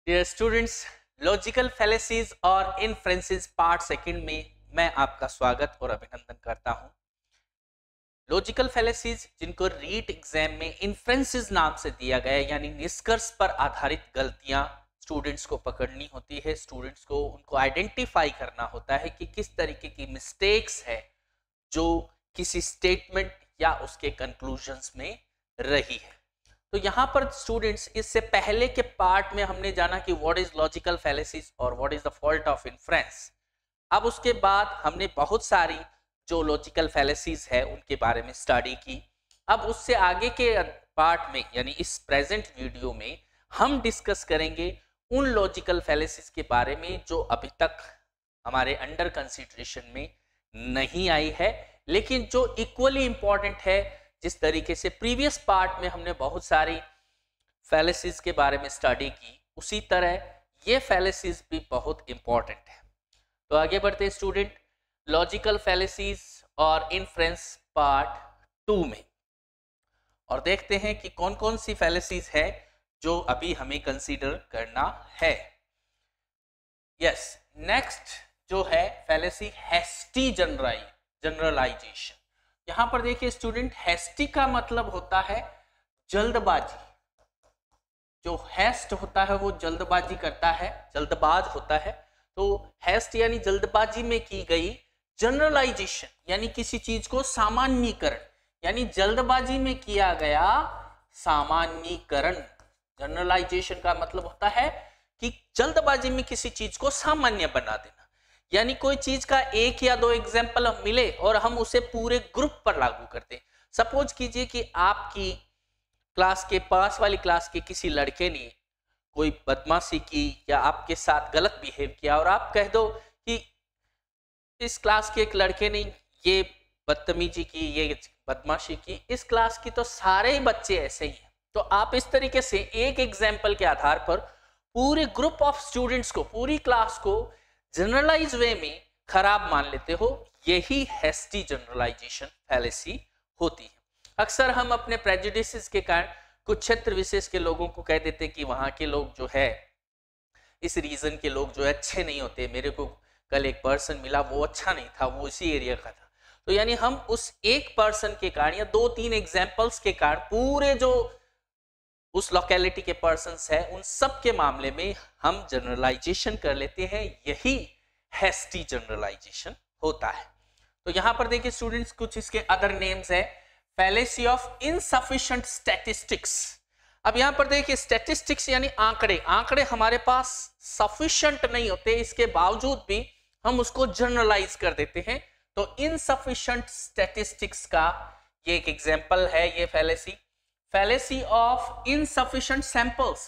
Dear students, logical fallacies और इनफ्रेंसेस part second में मैं आपका स्वागत और अभिनंदन करता हूं। लॉजिकल फैलेसीज जिनको रीट एग्जाम में इनफ्रेंसेस नाम से दिया गया है, यानी निष्कर्ष पर आधारित गलतियां स्टूडेंट्स को पकड़नी होती है, स्टूडेंट्स को उनको आइडेंटिफाई करना होता है कि किस तरीके की मिस्टेक्स है जो किसी स्टेटमेंट या उसके कंक्लूजन्स में रही है। तो यहाँ पर स्टूडेंट्स, इससे पहले के पार्ट में हमने जाना कि व्हाट इज लॉजिकल फैलेसीज और what is the fault of inference. अब उसके बाद हमने बहुत सारी जो लॉजिकल फैलेसीज है उनके बारे में स्टडी की। अब उससे आगे के पार्ट में, यानी इस प्रेजेंट वीडियो में, हम डिस्कस करेंगे उन लॉजिकल फैलेसीज के बारे में जो अभी तक हमारे अंडर कंसिडरेशन में नहीं आई है, लेकिन जो इक्वली इंपॉर्टेंट है। जिस तरीके से प्रीवियस पार्ट में हमने बहुत सारी फैलेसीज के बारे में स्टडी की, उसी तरह ये फैलेसीज भी बहुत इंपॉर्टेंट है। तो आगे बढ़ते हैं स्टूडेंट, लॉजिकल फैलेसीज और इनफ्रेंस पार्ट 2 में, और देखते हैं कि कौन कौन सी फैलेसीज है जो अभी हमें कंसीडर करना है। यस, नेक्स्ट जो है फैलेसी हैस्टी जनरलाइजेशन। यहां पर देखिए स्टूडेंट, हैस्टी का मतलब होता है जल्दबाजी। जो हैस्ट होता है वो जल्दबाजी करता है, जल्दबाज होता है। तो हैस्ट यानी जल्दबाजी में की गई जनरलाइजेशन, यानी किसी चीज को सामान्यीकरण, यानी जल्दबाजी में किया गया सामान्यीकरण। जनरलाइजेशन का मतलब होता है कि जल्दबाजी में किसी चीज को सामान्य बना देना, यानी कोई चीज का एक या दो एग्जाम्पल हम मिले और हम उसे पूरे ग्रुप पर लागू करते। सपोज कीजिए कि आपकी क्लास के पास वाली क्लास के किसी लड़के ने कोई बदमाशी की या आपके साथ गलत बिहेव किया, और आप कह दो कि इस क्लास के एक लड़के ने ये बदतमीजी की, ये बदमाशी की, इस क्लास की तो सारे ही बच्चे ऐसे ही हैं। तो आप इस तरीके से एक एग्जाम्पल के आधार पर पूरे ग्रुप ऑफ स्टूडेंट्स को, पूरी क्लास को जनरलाइज वे में खराब मान लेते हो। यही हैस्टी जनरलाइजेशन फैलेसी होती है। अक्सर हम अपने प्रेजुडिसेस के कारण कुछ क्षेत्र विशेष के लोगों को कह देते कि वहां के लोग जो है, इस रीजन के लोग जो है अच्छे नहीं होते। मेरे को कल एक पर्सन मिला, वो अच्छा नहीं था, वो इसी एरिया का था। तो यानी हम उस एक पर्सन के कारण या 2-3 एग्जाम्पल्स के कारण पूरे जो उस लोकेलिटी के पर्सन्स है उन सब के मामले में हम जनरलाइजेशन कर लेते हैं। यही हैस्टी जनरलाइजेशन होता है। तो यहां पर देखिए स्टूडेंट्स, कुछ इसके अदर नेम्स है। Fallacy of insufficient statistics. अब यहां पर देखिए स्टैटिस्टिक्स यानी आंकड़े, आंकड़े हमारे पास सफिशिएंट नहीं होते, इसके बावजूद भी हम उसको जनरलाइज कर देते हैं। तो इनसफिशिएंट स्टैटिस्टिक्स का ये एक एग्जांपल है ये fallacy. Fallacy of insufficient samples,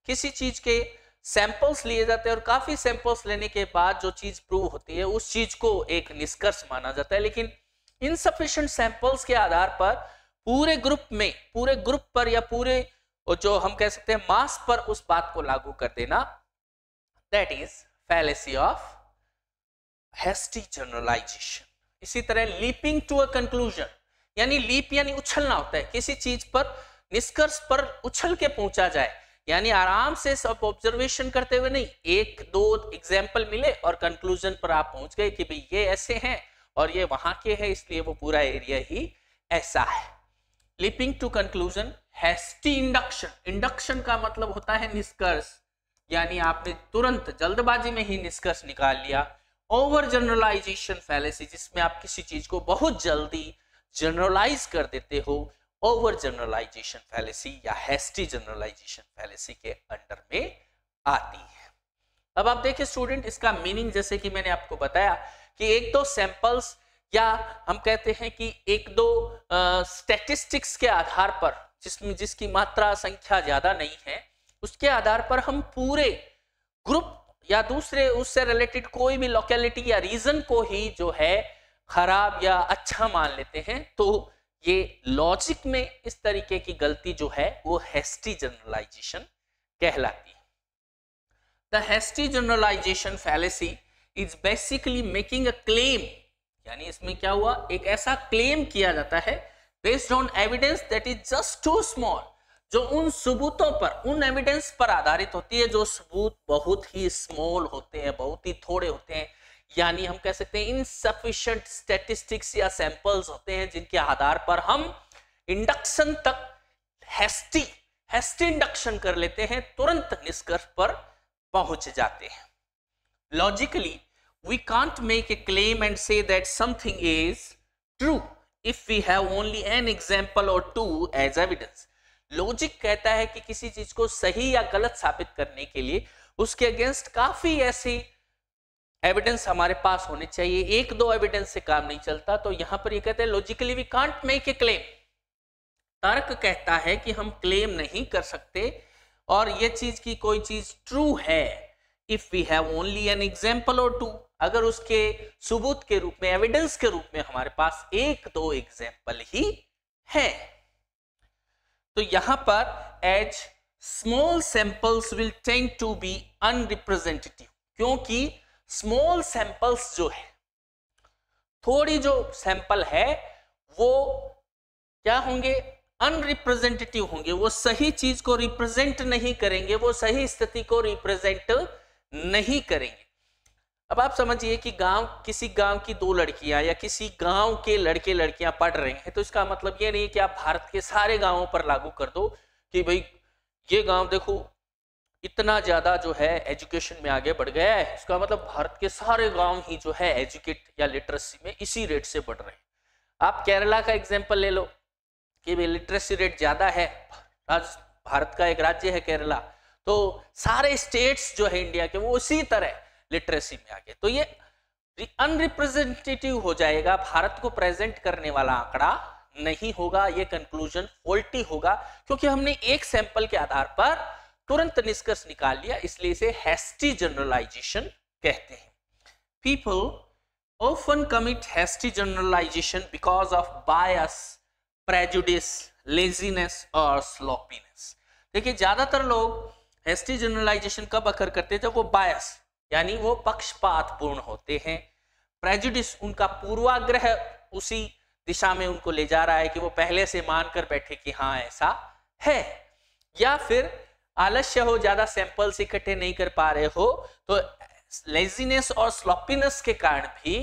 किसी चीज के सैंपल्स लिए जाते हैं और काफी सैंपल्स लेने के बाद जो चीज प्रूव होती है उस चीज को एक निष्कर्ष माना जाता है, लेकिन इनसफिशिएंट सैंपल्स के आधार पर पूरे ग्रुप में, पूरे ग्रुप पर या पूरे जो हम कह सकते हैं मास पर उस बात को लागू कर देना, that is fallacy of hasty generalisation. इसी तरह लीपिंग टू अ कंक्लूजन, यानी लीप यानी उछलना होता है, किसी चीज पर निष्कर्ष पर उछल के पहुंचा जाए, यानी आराम से सब ऑब्जर्वेशन करते हुए नहीं, 1-2 एग्जाम्पल मिले और कंक्लूजन पर आप पहुंच गए कि भाई ये ऐसे हैं और ये वहां के हैं, इसलिए वो पूरा एरिया ही ऐसा है। Leaping to conclusion. Hasty induction, induction का मतलब होता है निष्कर्ष, यानी आपने तुरंत जल्दबाजी में ही निष्कर्ष निकाल लिया। ओवर जनरलाइजेशन फैलेसी, जिसमें आप किसी चीज को बहुत जल्दी जनरलाइज कर देते हो, ओवर जनरलाइजेशन फैलेसी या हैस्टी जनरलाइजेशन फैलेसी के अंडर में आती है। अब आप देखिए स्टूडेंट, इसका मीनिंग जैसे कि मैंने आपको बताया कि 1-2 सैंपल्स या हम कहते हैं कि 1-2 स्टैटिस्टिक्स के आधार पर, जिसकी मात्रा संख्या ज्यादा नहीं है, उसके आधार पर हम पूरे ग्रुप या दूसरे उससे रिलेटेड कोई भी लोकेलिटी या रीजन को ही जो है खराब या अच्छा मान लेते हैं। तो ये लॉजिक में इस तरीके की गलती जो है वो हैस्टी जनरलाइजेशन कहलाती है। The hasty generalisation fallacy is basically making a claim, यानी इसमें क्या हुआ, एक ऐसा क्लेम किया जाता है based on evidence that is just too small, जो उन सबूतों पर, उन एविडेंस पर आधारित होती है जो सबूत बहुत ही स्मॉल होते हैं, बहुत ही थोड़े होते हैं, यानी हम कह सकते हैं इनसफिशिएंट स्टैटिस्टिक्स या सैंपल्स होते हैं जिनके आधार पर हम इंडक्शन तक हैस्टी इंडक्शन कर लेते हैं, तुरंत निष्कर्ष पर पहुंच जाते हैं। Logically we can't make a claim and say that something is true if we have only an example or two as evidence. Logic कहता है कि किसी चीज को सही या गलत साबित करने के लिए उसके अगेंस्ट काफी ऐसी एविडेंस हमारे पास होने चाहिए, एक दो एविडेंस से काम नहीं चलता। तो यहां पर ये कहते हैं logically we can't make a claim, तर्क कहता है कि हम क्लेम नहीं कर सकते और ये चीज की कोई चीज ट्रू है if we have only an example or two, अगर उसके सबूत के रूप में, एविडेंस के रूप में हमारे पास एक दो एग्जाम्पल ही है। तो यहां पर as small samples will tend to be unrepresentative, क्योंकि स्मॉल सैंपल्स जो है, थोड़ी जो सैंपल है वो क्या होंगे, अनरिप्रेजेंटेटिव होंगे, वो सही चीज को रिप्रेजेंट नहीं करेंगे, वो सही स्थिति को रिप्रेजेंट नहीं करेंगे। अब आप समझिए कि किसी गांव की दो लड़कियां या किसी गांव के लड़के लड़कियां पढ़ रहे हैं, तो इसका मतलब ये नहीं कि आप भारत के सारे गांवों पर लागू कर दो कि भाई ये गांव देखो इतना ज्यादा जो है एजुकेशन में आगे बढ़ गया है, इसका मतलब भारत के सारे गांव ही जो है एजुकेट या लिटरेसी में इसी रेट से बढ़ रहे हैं। आप केरला का एग्जाम्पल ले लो कि भाई लिटरेसी रेट ज्यादा है, भारत का एक राज्य है केरला, तो सारे स्टेट्स जो है इंडिया के वो उसी तरह लिटरेसी में आगे, तो ये अनरिप्रेजेंटेटिव हो जाएगा, भारत को प्रेजेंट करने वाला आंकड़ा नहीं होगा, ये कंक्लूजन फॉल्टी होगा, क्योंकि हमने एक सैंपल के आधार पर तुरंत निष्कर्ष निकाल लिया, इसलिए इसे हैस्टी जनरलाइजेशन कहते हैं। People often commit hasty generalization because of bias, prejudice, laziness और sloppiness। देखिए ज्यादातर लोग हैस्टी जनरलाइजेशन कब अकर करते हैं, जब वो बायस यानी वो पक्षपात पूर्ण होते हैं, प्रेजुडिस उनका पूर्वाग्रह उसी दिशा में उनको ले जा रहा है कि वो पहले से मानकर बैठे कि हाँ ऐसा है, या फिर आलस्य हो, ज्यादा सैंपल्स इकट्ठे नहीं कर पा रहे हो, तो लेजीनेस और स्लॉपीनेस के कारण भी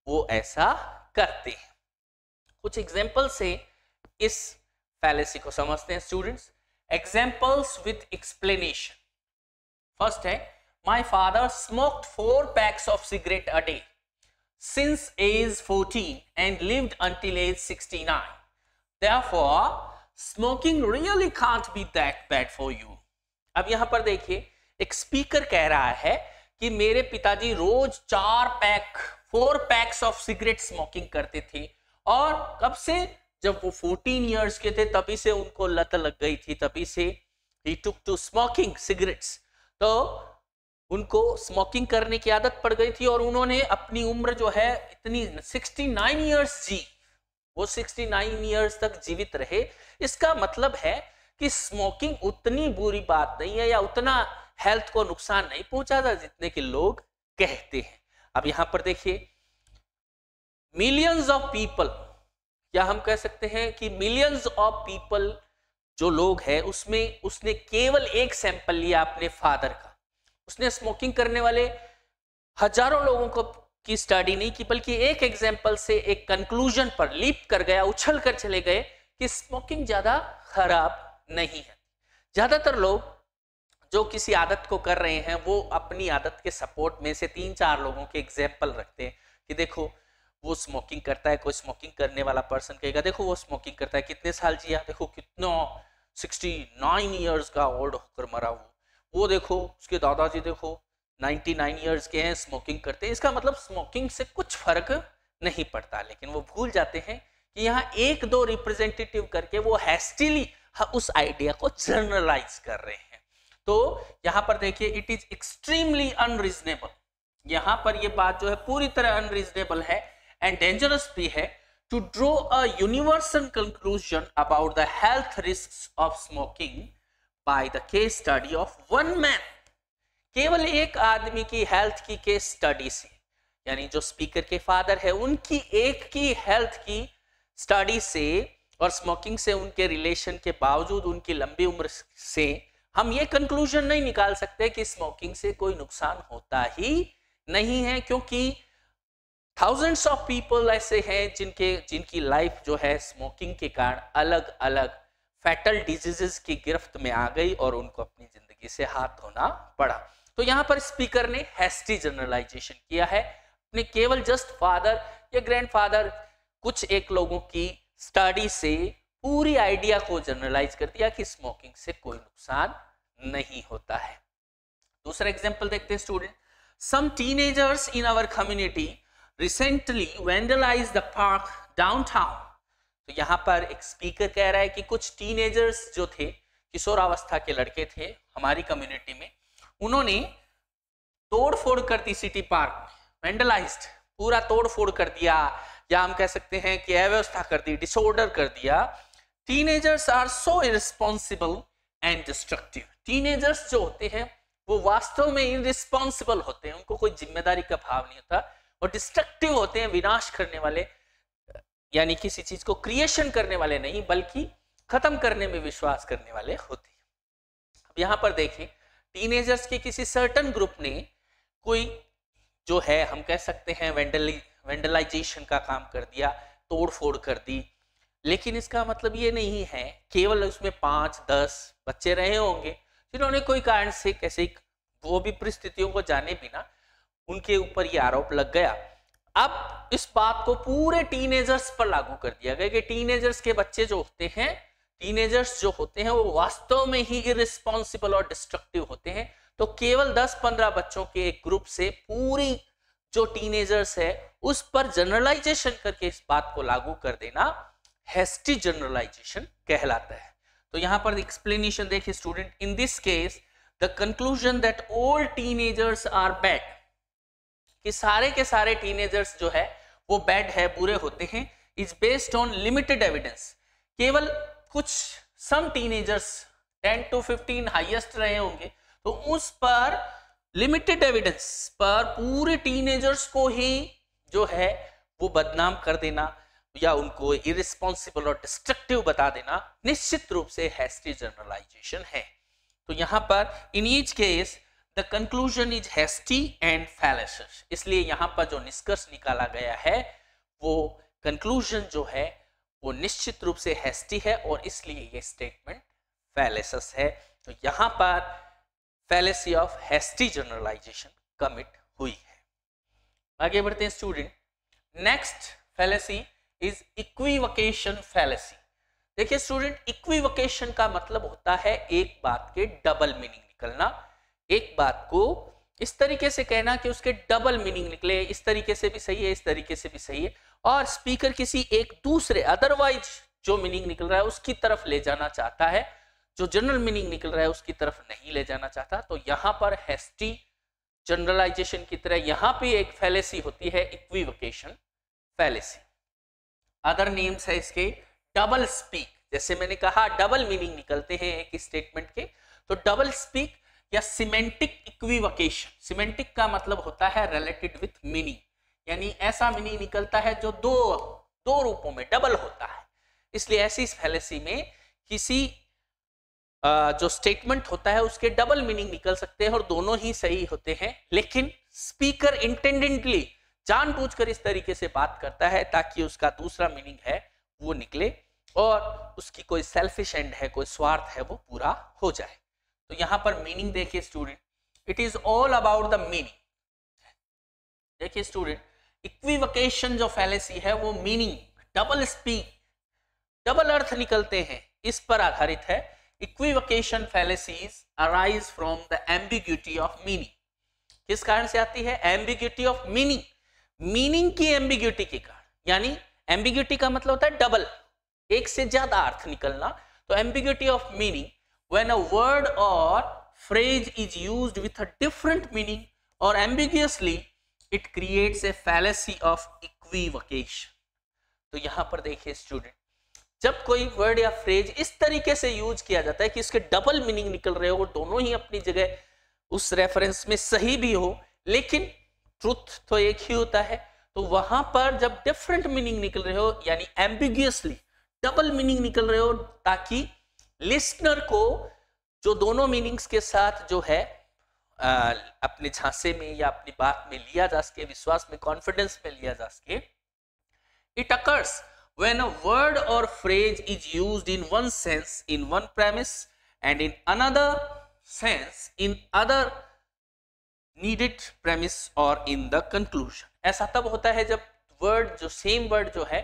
वो ऐसा करते हैं। कुछ एग्जांपल से इस फैलेसी को समझते हैं students. Examples with explanation. First है, my father smoked 4 packs of cigarette a day since age 14 and lived until age 69, therefore smoking really can't be that bad for you। अब यहां पर देखिए एक स्पीकर कह रहा है कि मेरे पिताजी रोज 4 पैक्स ऑफ सिगरेट स्मोकिंग करते थे, और कब से, जब वो 14 इयर्स के थे तभी से उनको लत लग गई थी, तभी से he took to smoking cigarettes। तो उनको स्मोकिंग करने की आदत पड़ गई थी और उन्होंने अपनी उम्र जो है इतनी 69 इयर्स जी, वो 69 इयर्स तक जीवित रहे। इसका मतलब है कि स्मोकिंग उतनी बुरी बात नहीं है या उतना हेल्थ को नुकसान नहीं पहुंचाता जितने के लोग कहते हैं। अब यहां पर देखिए मिलियंस ऑफ पीपल, या हम कह सकते हैं कि मिलियंस ऑफ पीपल जो लोग हैं उसमें उसने केवल एक सैंपल लिया अपने फादर का, उसने स्मोकिंग करने वाले हजारों लोगों को की स्टडी नहीं की, बल्कि एक एग्जाम्पल से एक कंक्लूजन पर लीप कर गया, उछल कर चले गए कि स्मोकिंग ज्यादा खराब नहीं है। ज्यादातर लोग जो किसी आदत को कर रहे हैं वो अपनी आदत के सपोर्ट में से 3-4 लोगों के एग्जाम्पल रखते हैं कि देखो वो स्मोकिंग करता है, कोई स्मोकिंग करने वाला पर्सन कहेगा देखो वो स्मोकिंग करता है, कितने साल जिया, देखो कितना 69 इयर्स का ओल्ड होकर मरा वो देखो उसके दादाजी देखो 99 इयर्स के हैं, स्मोकिंग करते हैं। इसका मतलब स्मोकिंग से कुछ फर्क नहीं पड़ता, लेकिन वो भूल जाते हैं कि यहाँ एक दो रिप्रेजेंटेटिव करके वो हैस्टिली उस आइडिया को जनरलाइज कर रहे हैं। तो यहां पर देखिए इट इज एक्सट्रीमली अनरीजनेबल, यहां पर ये बात जो है पूरी तरह अनरीजनेबल है एंड डेंजरस भी है to draw a universal conclusion about the health risks of smoking by the case study of one man. केवल एक आदमी की हेल्थ की केस स्टडी से, यानी जो स्पीकर के फादर है उनकी एक की हेल्थ की स्टडी से और स्मोकिंग से उनके रिलेशन के बावजूद उनकी लंबी उम्र से हम ये कंक्लूजन नहीं निकाल सकते कि स्मोकिंग से कोई नुकसान होता ही नहीं है, क्योंकि थाउजेंड्स ऑफ पीपल ऐसे हैं जिनकी लाइफ जो है स्मोकिंग के कारण अलग अलग फैटल डिजीजेस की गिरफ्त में आ गई और उनको अपनी जिंदगी से हाथ धोना पड़ा। तो यहाँ पर स्पीकर ने हैस्टी जनरलाइजेशन किया है, अपने केवल जस्ट फादर या ग्रैंडफादर कुछ एक लोगों की स्टडी से पूरी आइडिया को जनरलाइज कर दिया कि स्मोकिंग से कोई नुकसान नहीं होता है। दूसरा एग्जांपल देखते हैं student. Some teenagers in our community recently vandalised the park downtown. तो यहाँ पर एक स्पीकर कह रहा है कि कुछ टीनेजर्स जो थे, किशोरावस्था के लड़के थे हमारी कम्युनिटी में, उन्होंने तोड़फोड़ कर दी सिटी पार्क में, वैंडलाइज्ड पूरा तोड़फोड़ कर दिया, या हम कह सकते हैं कि अव्यवस्था कर दी, डिसऑर्डर कर दिया। Teenagers are so irresponsible and destructive. Teenagers जो होते हैं वो वास्तव में इररिस्पॉन्सिबल होते हैं, उनको कोई जिम्मेदारी का भाव नहीं होता, और डिस्ट्रक्टिव होते हैं, विनाश करने वाले, यानी किसी चीज को क्रिएशन करने वाले नहीं बल्कि खत्म करने में विश्वास करने वाले होते हैं। अब यहाँ पर देखें, टीनेजर्स के किसी सर्टन ग्रुप ने कोई जो है हम कह सकते हैं वेंडलाइजेशन का काम कर दिया, तोड़फोड़ कर दी, लेकिन इसका मतलब ये नहीं है केवल उसमें 5-10 बच्चे रहे होंगे जिन्होंने कोई कारण से कैसे वो भी परिस्थितियों को जाने बिना उनके ऊपर ये आरोप लग गया। अब इस बात को पूरे टीनेजर्स पर लागू कर दिया गया कि टीनेजर्स के बच्चे जो होते हैं, टीनेजर्स जो होते हैं वो वास्तव में ही इररिस्पॉन्सिबल और डिस्ट्रक्टिव होते हैं। तो केवल 10-15 बच्चों के एक ग्रुप से पूरी जो टीनेजर्स है उस पर जनरलाइजेशन करके इस बात को लागू कर देना हैस्टी जनरलाइजेशन कहलाता है। तो यहां पर एक्सप्लेनेशन देखिए student. In this case the conclusion that all teenagers are bad, कि सारे के सारे टीनेजर्स जो है वो बैड है, बुरे होते हैं, is based on limited evidence. केवल कुछ सम टीनेजर्स 10 to 15 हाईएस्ट रहे होंगे, तो उस पर लिमिटेड एविडेंस पर पूरे टीनेजर्स को ही जो है वो बदनाम कर देना या उनको इररिस्पॉन्सिबल और डिस्ट्रक्टिव बता देना निश्चित रूप से हैस्टी जनरलाइजेशन है। तो यहां पर in each case the conclusion is hasty and fallacious. इसलिए यहां पर जो निष्कर्ष निकाला गया है वो कंक्लूजन जो है वो निश्चित रूप से हैस्टी है और इसलिए ये स्टेटमेंट फैलेसियस है। तो यहां पर fallacy of hasty generalisation commit हुई है। आगे बढ़ते हैं student. Next fallacy is equivocation fallacy. देखिए स्टूडेंट, इक्विवोकेशन का मतलब होता है एक बात के डबल मीनिंग निकलना, एक बात को इस तरीके से कहना कि उसके डबल मीनिंग निकले, इस तरीके से भी सही है, इस तरीके से भी सही है, और स्पीकर किसी एक दूसरे अदरवाइज जो मीनिंग निकल रहा है उसकी तरफ ले जाना चाहता है, जो जनरल मीनिंग निकल रहा है उसकी तरफ नहीं ले जाना चाहता। तो यहां पर हैस्टी जनरलाइजेशन की तरह यहां पे एक फैलेसी होती है इक्विवोकेशन फैलेसी। अदर नेम्स है इसके डबल स्पीक। जैसे मैंने कहा डबल मीनिंग निकलते हैं एक स्टेटमेंट के, तो डबल स्पीक या सिमेंटिक इक्विवोकेशन। सिमेंटिक का मतलब होता है रिलेटेड विथ मीनिंग, यानी ऐसा मीनिंग निकलता है जो दो रूपों में डबल होता है। इसलिए ऐसी फैलेसी में किसी जो स्टेटमेंट होता है उसके डबल मीनिंग निकल सकते हैं और दोनों ही सही होते हैं, लेकिन स्पीकर इंटेंडेंटली जानबूझकर इस तरीके से बात करता है ताकि उसका दूसरा मीनिंग है वो निकले और उसकी कोई सेल्फिश एंड है, कोई स्वार्थ है वो पूरा हो जाए। तो यहां पर मीनिंग देखिए student, it is all about the meaning. देखिए स्टूडेंट, इक्विवोकेशन जो फैलेसी है वो मीनिंग, डबल स्पीक, डबल अर्थ निकलते हैं, इस पर आधारित है। Equivocation fallacies arise from the ambiguity of meaning. किस कारण से आती है? एम्बिग्यूटी ऑफ मीनिंग, मीनिंग की एम्बिग्यूटी के कारण। यानी एम्बिग्यूटी का मतलब होता है डबल, एक से ज्यादा अर्थ निकलना। तो ambiguity of meaning when a word or phrase is used with a different meaning or ambiguously, it creates a fallacy of equivocation. तो यहां पर देखिए स्टूडेंट, जब कोई वर्ड या फ्रेज इस तरीके से यूज किया जाता है कि इसके डबल मीनिंग निकल रहे हो, दोनों ही अपनी जगह उस रेफरेंस में सही भी हो, लेकिन ट्रुथ तो एक ही होता है, तो वहां पर जब डिफरेंट मीनिंग निकल रहे हो यानी एम्बिगुअसली डबल मीनिंग निकल रहे हो, ताकि लिसनर को जो दोनों मीनिंग्स के साथ जो है अपने झांसे में या अपनी बात में लिया जा सके, विश्वास में, कॉन्फिडेंस में लिया जा सके. It occurs when a word or phrase is used in one sense in one premise and in another sense in other needed premise or in the conclusion. ऐसा तब होता है जब वर्ड, जो सेम वर्ड जो है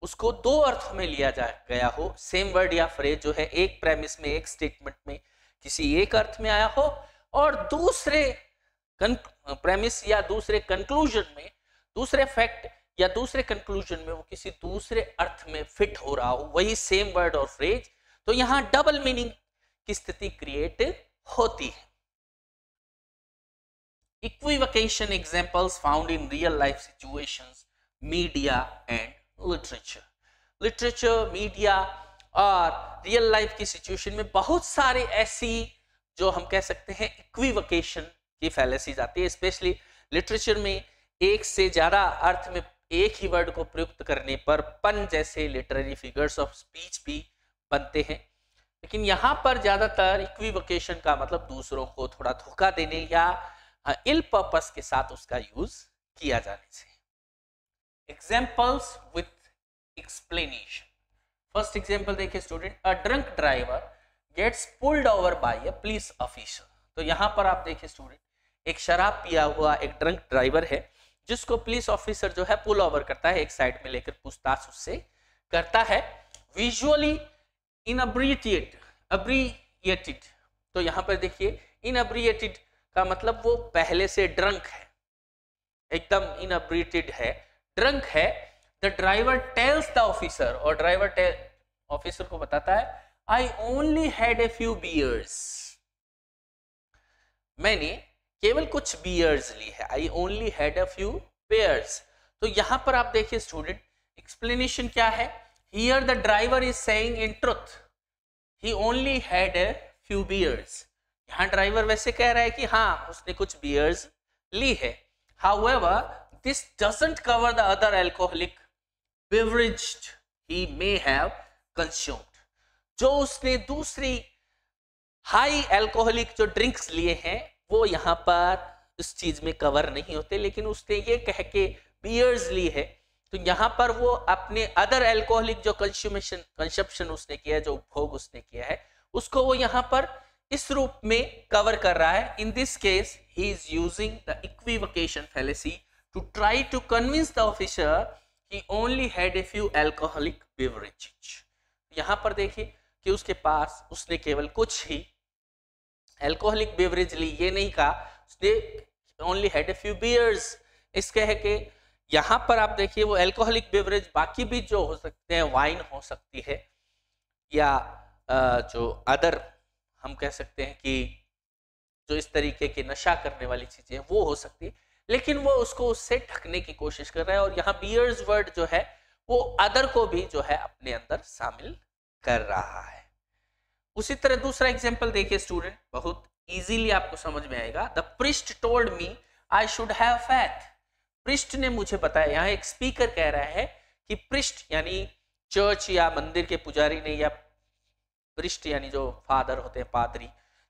उसको दो अर्थ में लिया गया हो. सेम वर्ड या फ्रेज जो है एक प्रेमिस में, एक स्टेटमेंट में किसी एक अर्थ में आया हो, और दूसरे प्रेमिस या दूसरे कंक्लूजन में, दूसरे फैक्ट या दूसरे कंक्लूजन में वो किसी दूसरे अर्थ में फिट हो रहा हो, वही सेम वर्ड और फ्रेज. तो यहां डबल मीनिंग की स्थिति क्रिएट होती है. Equivocation examples found in real life situations, media and literature. Literature, media और रियल लाइफ की सिचुएशन में बहुत सारे ऐसी जो हम कह सकते हैं इक्विवोकेशन की फैलेसीज आती है. स्पेशली लिटरेचर में एक से ज्यादा अर्थ में एक ही वर्ड को प्रयुक्त करने पर पन जैसे लिटरेरी फिगर्स ऑफ स्पीच भी बनते हैं. लेकिन यहाँ पर ज्यादातर इक्विवोकेशन का मतलब दूसरों को थोड़ा धोखा देने या इल पर्पस के साथ उसका यूज किया जाने से. Examples with explanation. First example देखिए student, a drunk driver gets pulled over by a police officer. तो यहाँ पर आप देखिए स्टूडेंट, एक शराब पिया हुआ एक ड्रंक ड्राइवर है जिसको पुलिस ऑफिसर जो है पुल ओवर करता है, एक साइड में लेकर पूछताछ उससे करता है. विजुअली इनअब्रिएटेड. तो यहाँ पर देखिए इनअब्रिएटेड का मतलब वो पहले से ड्रंक है, एकदम इनअब्रिएटेड है, ड्रंक है. The driver tells the officer, और ड्राइवर ऑफिसर को बताता है, I only had a few beers. मैंने केवल कुछ बियर्स ली है. I only had a few beers. तो यहां पर आप देखिए स्टूडेंट, एक्सप्लेनेशन क्या है. Here the driver is saying in truth he only had a few beers. यहां ड्राइवर वैसे कह रहा है कि हाँ उसने कुछ बियर्स ली है. However this doesn't cover the other alcoholic beverage he may have consumed. जो उसने दूसरी हाई अल्कोहलिक जो ड्रिंक्स लिए हैं वो यहाँ पर इस चीज में कवर नहीं होते. लेकिन उसने ये कह के बियर्स ली है, तो यहाँ पर वो अपने अदर अल्कोहलिक जो कंजप्शन उसने किया है, जो उपभोग उसने किया है, उसको वो यहाँ पर इस रूप में कवर कर रहा है. In this case he is using the equivocation fallacy to try to convince the officer he only had a few alcoholic beverages. यहाँ पर देखिए कि उसके पास उसने केवल कुछ ही अल्कोहलिक बेवरेज ली, ये नहीं कहा उसने only had a few beers. इसके है कि यहाँ पर आप देखिए वो अल्कोहलिक बेवरेज बाकी भी जो हो सकते हैं, वाइन हो सकती है या जो अदर हम कह सकते हैं कि जो इस तरीके की नशा करने वाली चीजें वो हो सकती है, लेकिन वो उसको उससे ढकने की कोशिश कर रहा है. और यहाँ बियर्स वर्ड जो है वो अदर को भी जो है अपने अंदर शामिल कर रहा है. उसी तरह दूसरा एग्जांपल देखिए स्टूडेंट, बहुत इजीली आपको समझ में आएगा. The priest told me I should have faith. Priest ने मुझे बताया, यहाँ एक स्पीकर कह रहा है कि प्रिस्ट यानी चर्च या मंदिर के पुजारी ने, या प्रिस्ट यानी जो फादर होते हैं, पादरी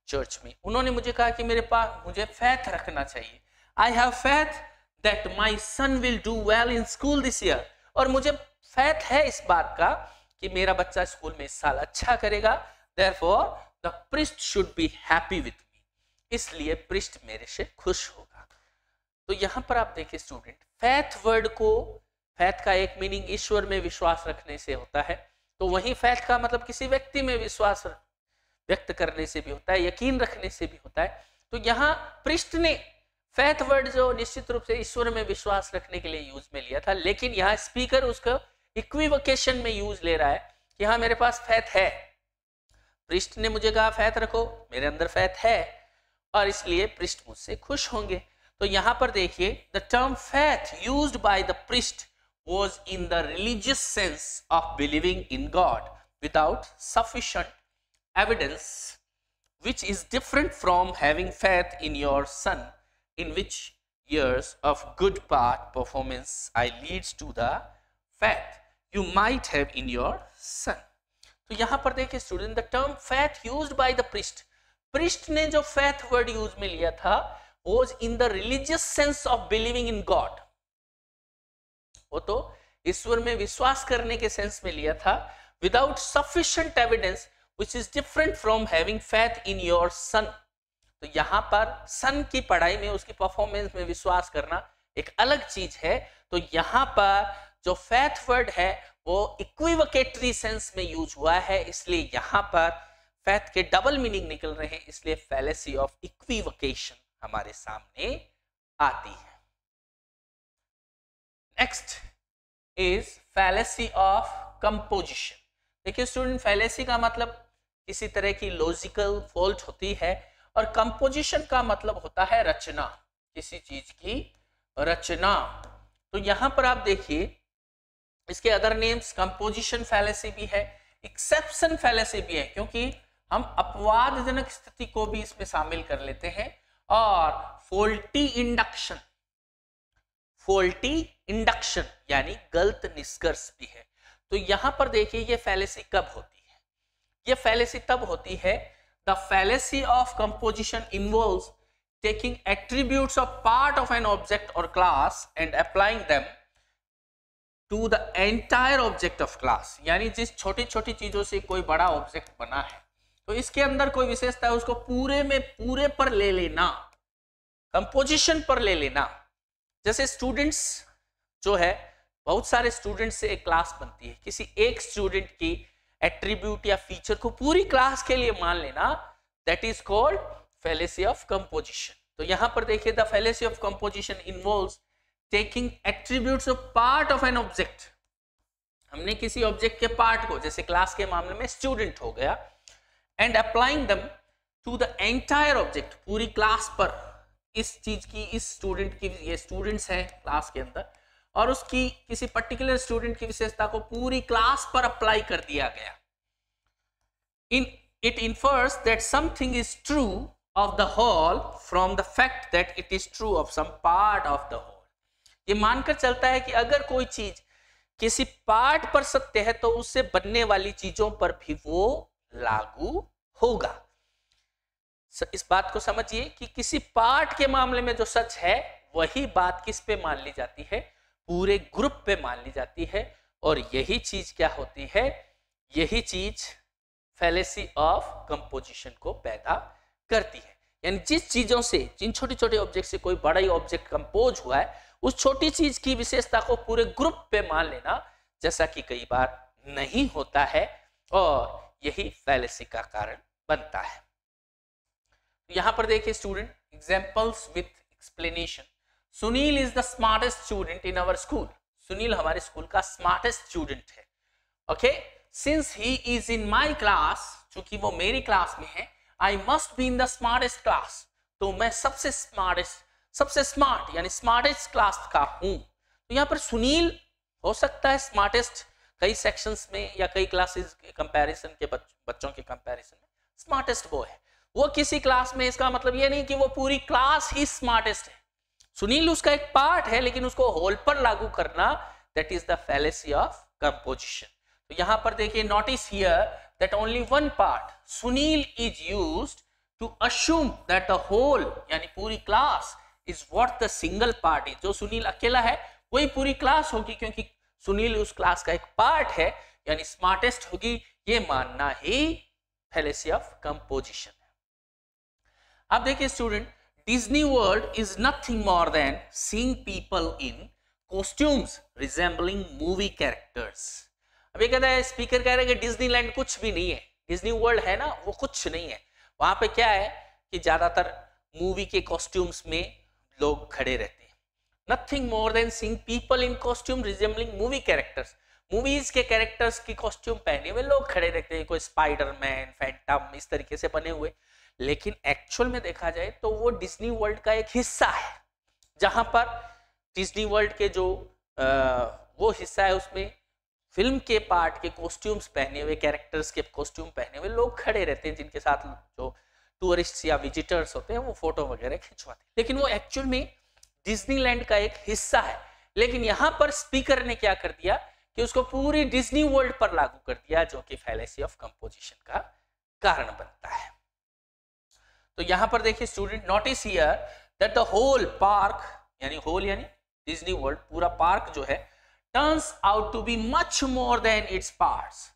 चर्च में, उन्होंने मुझे कहा कि मेरे पास मुझे फैथ रखना चाहिए. I have faith that my son will do well in school this year. और मुझे faith है इस बात का कि मेरा बच्चा स्कूल में इस साल अच्छा करेगा. Therefore, the priest should be happy with me. इसलिए priest मेरे से खुश होगा. तो यहाँ पर आप देखिए स्टूडेंट, faith वर्ड को, faith का एक मीनिंग ईश्वर में विश्वास रखने से होता है, तो वही faith का मतलब किसी व्यक्ति में विश्वास व्यक्त करने से भी होता है, यकीन रखने से भी होता है. तो यहाँ priest ने फैथ वर्ड जो निश्चित रूप से ईश्वर में विश्वास रखने के लिए यूज में लिया था, लेकिन यहाँ स्पीकर उसका इक्विवोकेशन में यूज ले रहा है कि हाँ मेरे पास फैथ है. प्रिस्ट ने मुझे कहा फैथ रखो, मेरे अंदर फैथ है और इसलिए प्रिस्ट मुझसे खुश होंगे. तो यहाँ पर देखिए, the term faith used by the priest was in the religious sense of believing in God without sufficient evidence, which is different from having faith in your son, in which years of good part performance I leads to the faith. you might have in your son. तो यहां पर देखिए student, the term faith used by the priest ने जो faith word use में लिया था was in the religious sense of believing in God. वो तो ईश्वर में विश्वास करने के सेंस में लिया था, without sufficient evidence which is different from having faith in your son. तो यहां पर सन की पढ़ाई में, उसकी परफॉर्मेंस में विश्वास करना एक अलग चीज है. तो यहां पर जो faith वर्ड है वो इक्विवोकेटरी सेंस में यूज हुआ है, इसलिए यहां पर faith के डबल मीनिंग निकल रहे हैं, इसलिए fallacy of equivocation हमारे सामने आती है. Next is fallacy of composition. देखिए स्टूडेंट, fallacy का मतलब किसी तरह की लॉजिकल फॉल्ट होती है, और कंपोजिशन का मतलब होता है रचना, किसी चीज की रचना. तो यहां पर आप देखिए इसके अदर नेम्स कंपोजिशन फैलेसी भी है, एक्सेप्शन फैलेसी भी है, क्योंकि हम अपवादजनक स्थिति को भी इसमें शामिल कर लेते हैं, और फॉल्टी इंडक्शन यानी गलत निष्कर्ष भी है. तो यहां पर देखिए ये फैलेसी कब होती है? ये फैलेसी तब होती है, the fallacy of composition involves taking attributes of part of an object or class and applying them to the entire object of class. यानी जिस छोटी छोटी चीजों से कोई बड़ा ऑब्जेक्ट बना है, तो इसके अंदर कोई विशेषता है, उसको पूरे पर ले लेना, कंपोजिशन पर ले लेना. जैसे स्टूडेंट्स जो है, बहुत सारे स्टूडेंट्स से एक क्लास बनती है, किसी एक स्टूडेंट की एट्रीब्यूट या फीचर को पूरी क्लास के लिए मान लेना, that is called fallacy of composition. तो यहां पर देखिए, the fallacy of composition involves taking attributes of part of an object. हमने किसी ऑब्जेक्ट के पार्ट को, जैसे क्लास के मामले में स्टूडेंट हो गया, and applying them to the entire object, पूरी क्लास पर इस चीज की, इस स्टूडेंट की, ये स्टूडेंट्स हैं क्लास के अंदर, और उसकी किसी पर्टिकुलर स्टूडेंट की विशेषता को पूरी क्लास पर अप्लाई कर दिया गया. It infers that something is true of the whole from the fact that it is true of some part of the whole. ये मानकर चलता है कि अगर कोई चीज किसी पार्ट पर सत्य है, तो उससे बनने वाली चीजों पर भी वो लागू होगा. इस बात को समझिए कि किसी पार्ट के मामले में जो सच है, वही बात किस पे मान ली जाती है? पूरे ग्रुप पे मान ली जाती है. और यही चीज क्या होती है? यही चीज फैलेसी ऑफ कंपोजिशन को पैदा करती है. यानी जिस चीजों से, जिन छोटे छोटे ऑब्जेक्ट से कोई बड़ा ही ऑब्जेक्ट कंपोज हुआ है, उस छोटी चीज की विशेषता को पूरे ग्रुप पे मान लेना, जैसा कि कई बार नहीं होता है, और यही फैलेसी का कारण बनता है. यहां पर देखिए student, examples with explanation. Sunil is the smartest student in our school. Sunil हमारे स्कूल का स्मार्टेस्ट स्टूडेंट है. Okay, since he is in my class, चूंकि वो मेरी क्लास में है, I must be in the smartest class. तो मैं सबसे स्मार्ट यानी स्मार्टेस्ट क्लास का हूं. तो यहाँ पर सुनील हो सकता है स्मार्टेस्ट, कई सेक्शंस में या कई क्लासेस के कंपैरिजन के बच्चों के कंपैरिजन में स्मार्टेस्ट वो है. वो किसी क्लास में, इसका मतलब ये नहीं कि वो पूरी क्लास ही स्मार्टेस्ट है. सुनील उसका एक पार्ट है, लेकिन उसको होल पर लागू करना, that is the fallacy of composition. तो यहां पर देखिए, notice here that only one part Sunil is used to assume that the whole यानी पूरी class is what the single part is. जो सुनील अकेला है वही पूरी क्लास होगी, क्योंकि सुनील उस क्लास का एक पार्ट है, यानी स्मार्टेस्ट होगी. ये मानना ही फैलेसी ऑफ कंपोजिशन है. अब देखिए student, Disney world is nothing more than seeing people in costumes resembling movie characters. अब ये कहता है, स्पीकर कह रहे हैं कि डिज्नीलैंड कुछ भी नहीं है, डिज्नी वर्ल्ड है ना, वो कुछ नहीं है. वहां पे क्या है कि ज्यादातर मूवी के कॉस्ट्यूम्स में लोग खड़े रहते हैं. Nothing more than seeing people in costume resembling movie characters. Movies के कैरेक्टर्स की कॉस्ट्यूम पहने हुए लोग खड़े रहते हैं, कोई स्पाइडरमैन, फैंटम, इस तरीके से बने हुए. लेकिन एक्चुअल में देखा जाए तो वो डिज्नी वर्ल्ड का एक हिस्सा है, जहां पर डिज्नी वर्ल्ड के जो वो हिस्सा है, उसमें फिल्म के पार्ट के कॉस्ट्यूम्स पहने हुए, कैरेक्टर्स के कॉस्ट्यूम पहने हुए लोग खड़े रहते हैं, जिनके साथ जो टूरिस्ट या विजिटर्स होते हैं वो फोटो वगैरह खिंचवाते हैं. लेकिन वो एक्चुअल में डिज्नीलैंड का एक हिस्सा है. लेकिन यहाँ पर स्पीकर ने क्या कर दिया कि उसको पूरी डिज्नी वर्ल्ड पर लागू कर दिया, जो कि फैलेसी ऑफ कंपोजिशन का कारण बनता है। तो यहां पर देखिए student, notice here that the whole park, यानी होल यानी डिज्नी वर्ल्ड, पूरा पार्क जो है, turns out to be much more than its parts,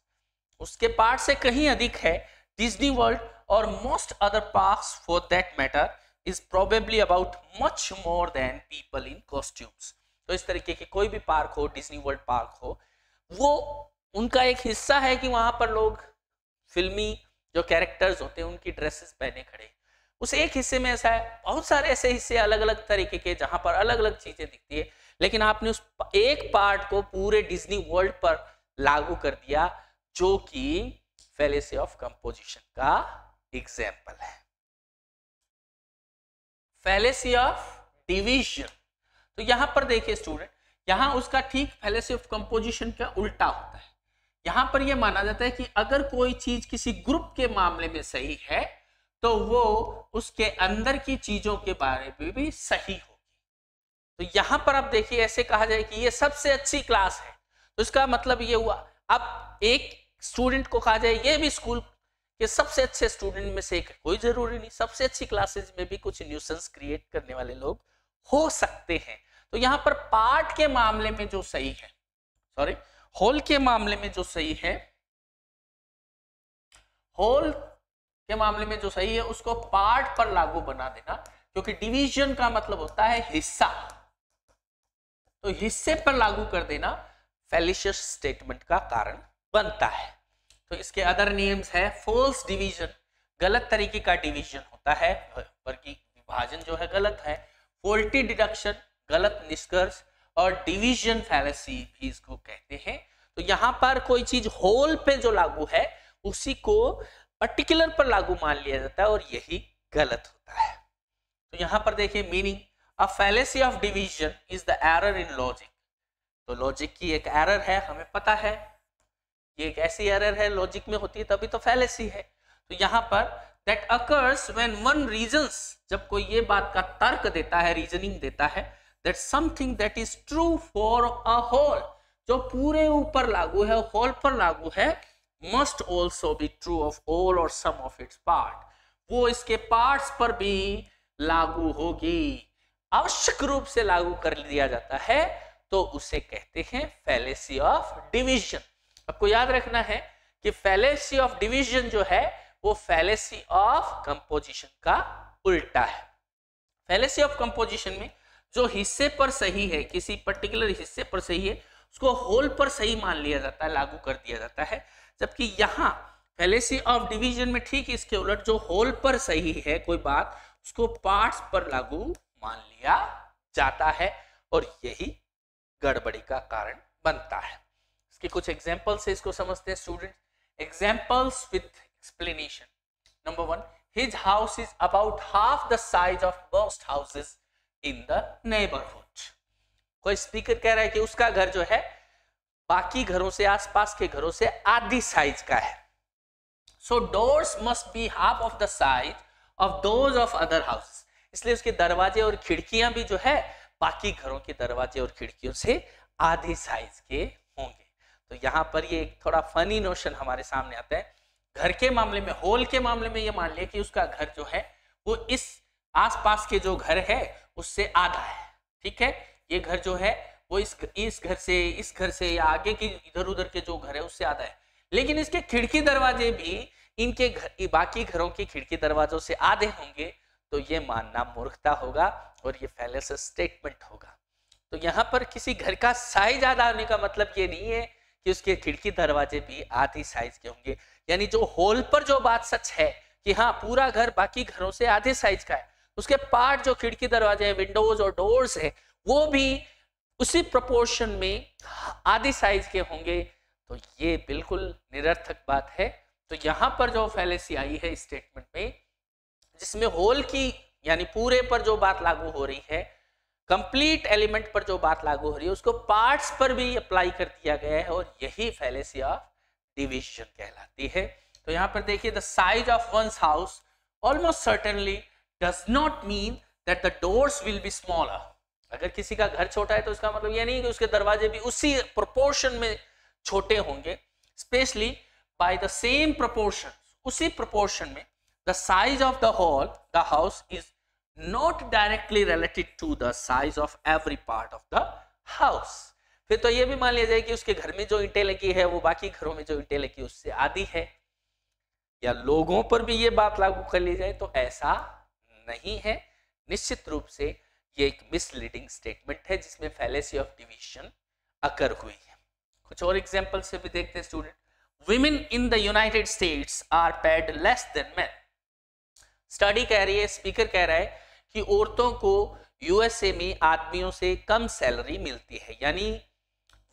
उसके पार्ट से कहीं अधिक है डिज्नी वर्ल्ड, और most other parks for that matter is probably about much more than people in costumes. तो इस तरीके के कोई भी पार्क हो, डिज्नी वर्ल्ड पार्क हो, वो उनका एक हिस्सा है कि वहां पर लोग फिल्मी जो कैरेक्टर्स होते हैं उनकी ड्रेसेस पहने खड़े, उस एक हिस्से में ऐसा है। बहुत सारे ऐसे हिस्से अलग अलग तरीके के जहां पर अलग अलग चीजें दिखती है, लेकिन आपने उस एक पार्ट को पूरे डिज्नी वर्ल्ड पर लागू कर दिया, जो कि फैलेसी ऑफ कंपोजिशन का एग्जाम्पल है। फैलेसी ऑफ डिवीजन, तो यहां पर देखिए स्टूडेंट, यहां उसका ठीक फैलेसी ऑफ कंपोजिशन का उल्टा होता है। यहां पर यह माना जाता है कि अगर कोई चीज किसी ग्रुप के मामले में सही है तो वो उसके अंदर की चीजों के बारे में भी सही होगी। तो यहां पर आप देखिए ऐसे कहा जाए कि ये सबसे अच्छी क्लास है, तो इसका मतलब ये हुआ, अब एक स्टूडेंट को कहा जाए ये भी स्कूल के सबसे अच्छे स्टूडेंट में से एक है, कोई जरूरी नहीं, सबसे अच्छी क्लासेस में भी कुछ न्यूसेंस क्रिएट करने वाले लोग हो सकते हैं। तो यहां पर पार्ट के मामले में जो सही है, सॉरी होल के मामले में जो सही है, होल के मामले में जो सही है उसको पार्ट पर लागू बना देना, क्योंकि डिवीजन का मतलब होता है हिस्सा, तो हिस्से पर लागू कर देना फैलेशियस स्टेटमेंट का कारण बनता है। तो इसके अदर नेम्स है फॉल्स डिवीजन, गलत तरीके का डिवीजन होता है, बल्कि विभाजन जो है गलत है, फॉल्टी डिडक्शन, गलत निष्कर्ष, और डिवीजन फैलेसी भी इसको कहते हैं। तो यहां पर कोई चीज होल पे जो लागू है उसी को पर्टिकुलर पर लागू मान लिया जाता है, और यही गलत होता है। तो यहां पर देखिए meaning, a fallacy of division is the error in logic. तो लॉजिक की एक एरर है, हमें पता है ये एक ऐसी एरर है लॉजिक में होती है, तभी तो फैलेसी है। तो यहां पर that occurs when one reasons, जब कोई ये बात का तर्क देता है, रीजनिंग देता है, that something that is true for a whole, जो पूरे ऊपर लागू है, होल पर लागू है, must also be true of all or some of its part, वो इसके पार्ट्स पर भी लागू होगी, आवश्यक रूप से लागू कर लिया जाता है, तो उसे कहते हैं फैलेसी ऑफ डिवीजन। आपको याद रखना है कि फैलेसी ऑफ डिवीजन जो है वो फैलेसी ऑफ कंपोजिशन का उल्टा है। फैलेसी ऑफ कंपोजिशन में जो हिस्से पर सही है, किसी पर्टिकुलर हिस्से पर सही है, उसको होल पर सही मान लिया जाता है, लागू कर दिया जाता है, जबकि यहां फैलेसी ऑफ डिवीजन में ठीक इसके उलट, जो होल पर सही है कोई बात, उसको पार्ट्स पर लागू मान लिया जाता है, और यही गड़बड़ी का कारण बनता है। इसके कुछ एग्जांपल्स से इसको समझते हैं student. Examples with explanation. Number 1, his house is about half the size of most houses in the neighbourhood. कोई स्पीकर कह रहा है कि उसका घर जो है बाकी घरों से, आसपास के घरों से आधी साइज का है। So doors must be half of the size of those of other houses, इसलिए उसके दरवाजे और खिड़कियां भी जो है बाकी घरों के दरवाजे और खिड़कियों से आधी साइज के होंगे। तो यहां पर ये एक थोड़ा फनी नोशन हमारे सामने आता है। घर के मामले में, होल के मामले में ये मान लिया कि उसका घर जो है वो इस आसपास के जो घर है उससे आधा है, ठीक है, ये घर जो है वो इस घर से या आगे की इधर उधर के जो घर है उससे आधा है, लेकिन इसके खिड़की दरवाजे भी इनके बाकी घरों के खिड़की दरवाजों से आधे होंगे, तो ये मानना मूर्खता होगा और ये फैलेसियस स्टेटमेंट होगा। तो यहाँ पर किसी घर का साइज आधा होने का मतलब ये नहीं है कि उसके खिड़की दरवाजे भी आधी साइज के होंगे, यानी जो होल पर जो बात सच है कि हाँ पूरा घर बाकी घरों से आधे साइज का है, उसके पार्ट जो खिड़की दरवाजे हैं, विंडोज और डोर्स है, वो भी उसी प्रोपोर्शन में आधी साइज के होंगे, तो ये बिल्कुल निरर्थक बात है। तो यहाँ पर जो फैलेसी आई है स्टेटमेंट में, जिसमें होल की यानी पूरे पर जो बात लागू हो रही है, कंप्लीट एलिमेंट पर जो बात लागू हो रही है, उसको पार्ट्स पर भी अप्लाई कर दिया गया है, और यही फैलेसी ऑफ डिवीजन कहलाती है। तो यहाँ पर देखिए, the size of one's house almost certainly does not mean that the doors will be smaller. अगर किसी का घर छोटा है तो इसका मतलब ये नहीं कि उसके दरवाजे भी उसी प्रोपोर्शन में छोटे होंगे, especially by the same proportion, उसी प्रोपोर्शन में the size of the hall the house is not directly related to the size of every part of the house. फिर तो ये भी मान लिया जाए कि उसके घर में जो ईंटें लगी है वो बाकी घरों में जो ईंटें लगी उससे आधी है, या लोगों पर भी ये बात लागू कर ली जाए तो ऐसा नहीं है। निश्चित रूप से ये एक मिसलीडिंग स्टेटमेंट है जिसमें फैलेसी ऑफ डिवीजन अकर हुई है। कुछ और एग्जांपल से भी देखते हैं student. Women in the United States are paid less than men. Study कह रही है, स्पीकर कह रहा है कि औरतों को यूएसए में आदमियों से कम सैलरी मिलती है, यानी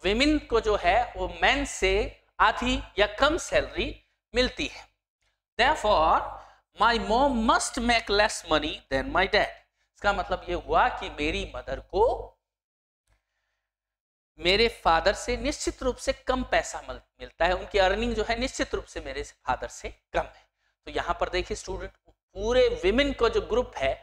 विमेन को जो है वो मेन से आधी या कम सैलरी मिलती है। Therefore, my mom must make less money than my dad. इसका मतलब ये हुआ कि मेरी मदर को मेरे फादर से निश्चित रूप से कम पैसा मिलता है, उनकी अर्निंग जो है निश्चित रूप से मेरे फादर से कम है। तो यहां पर देखिए स्टूडेंट, पूरे विमेन को जो ग्रुप है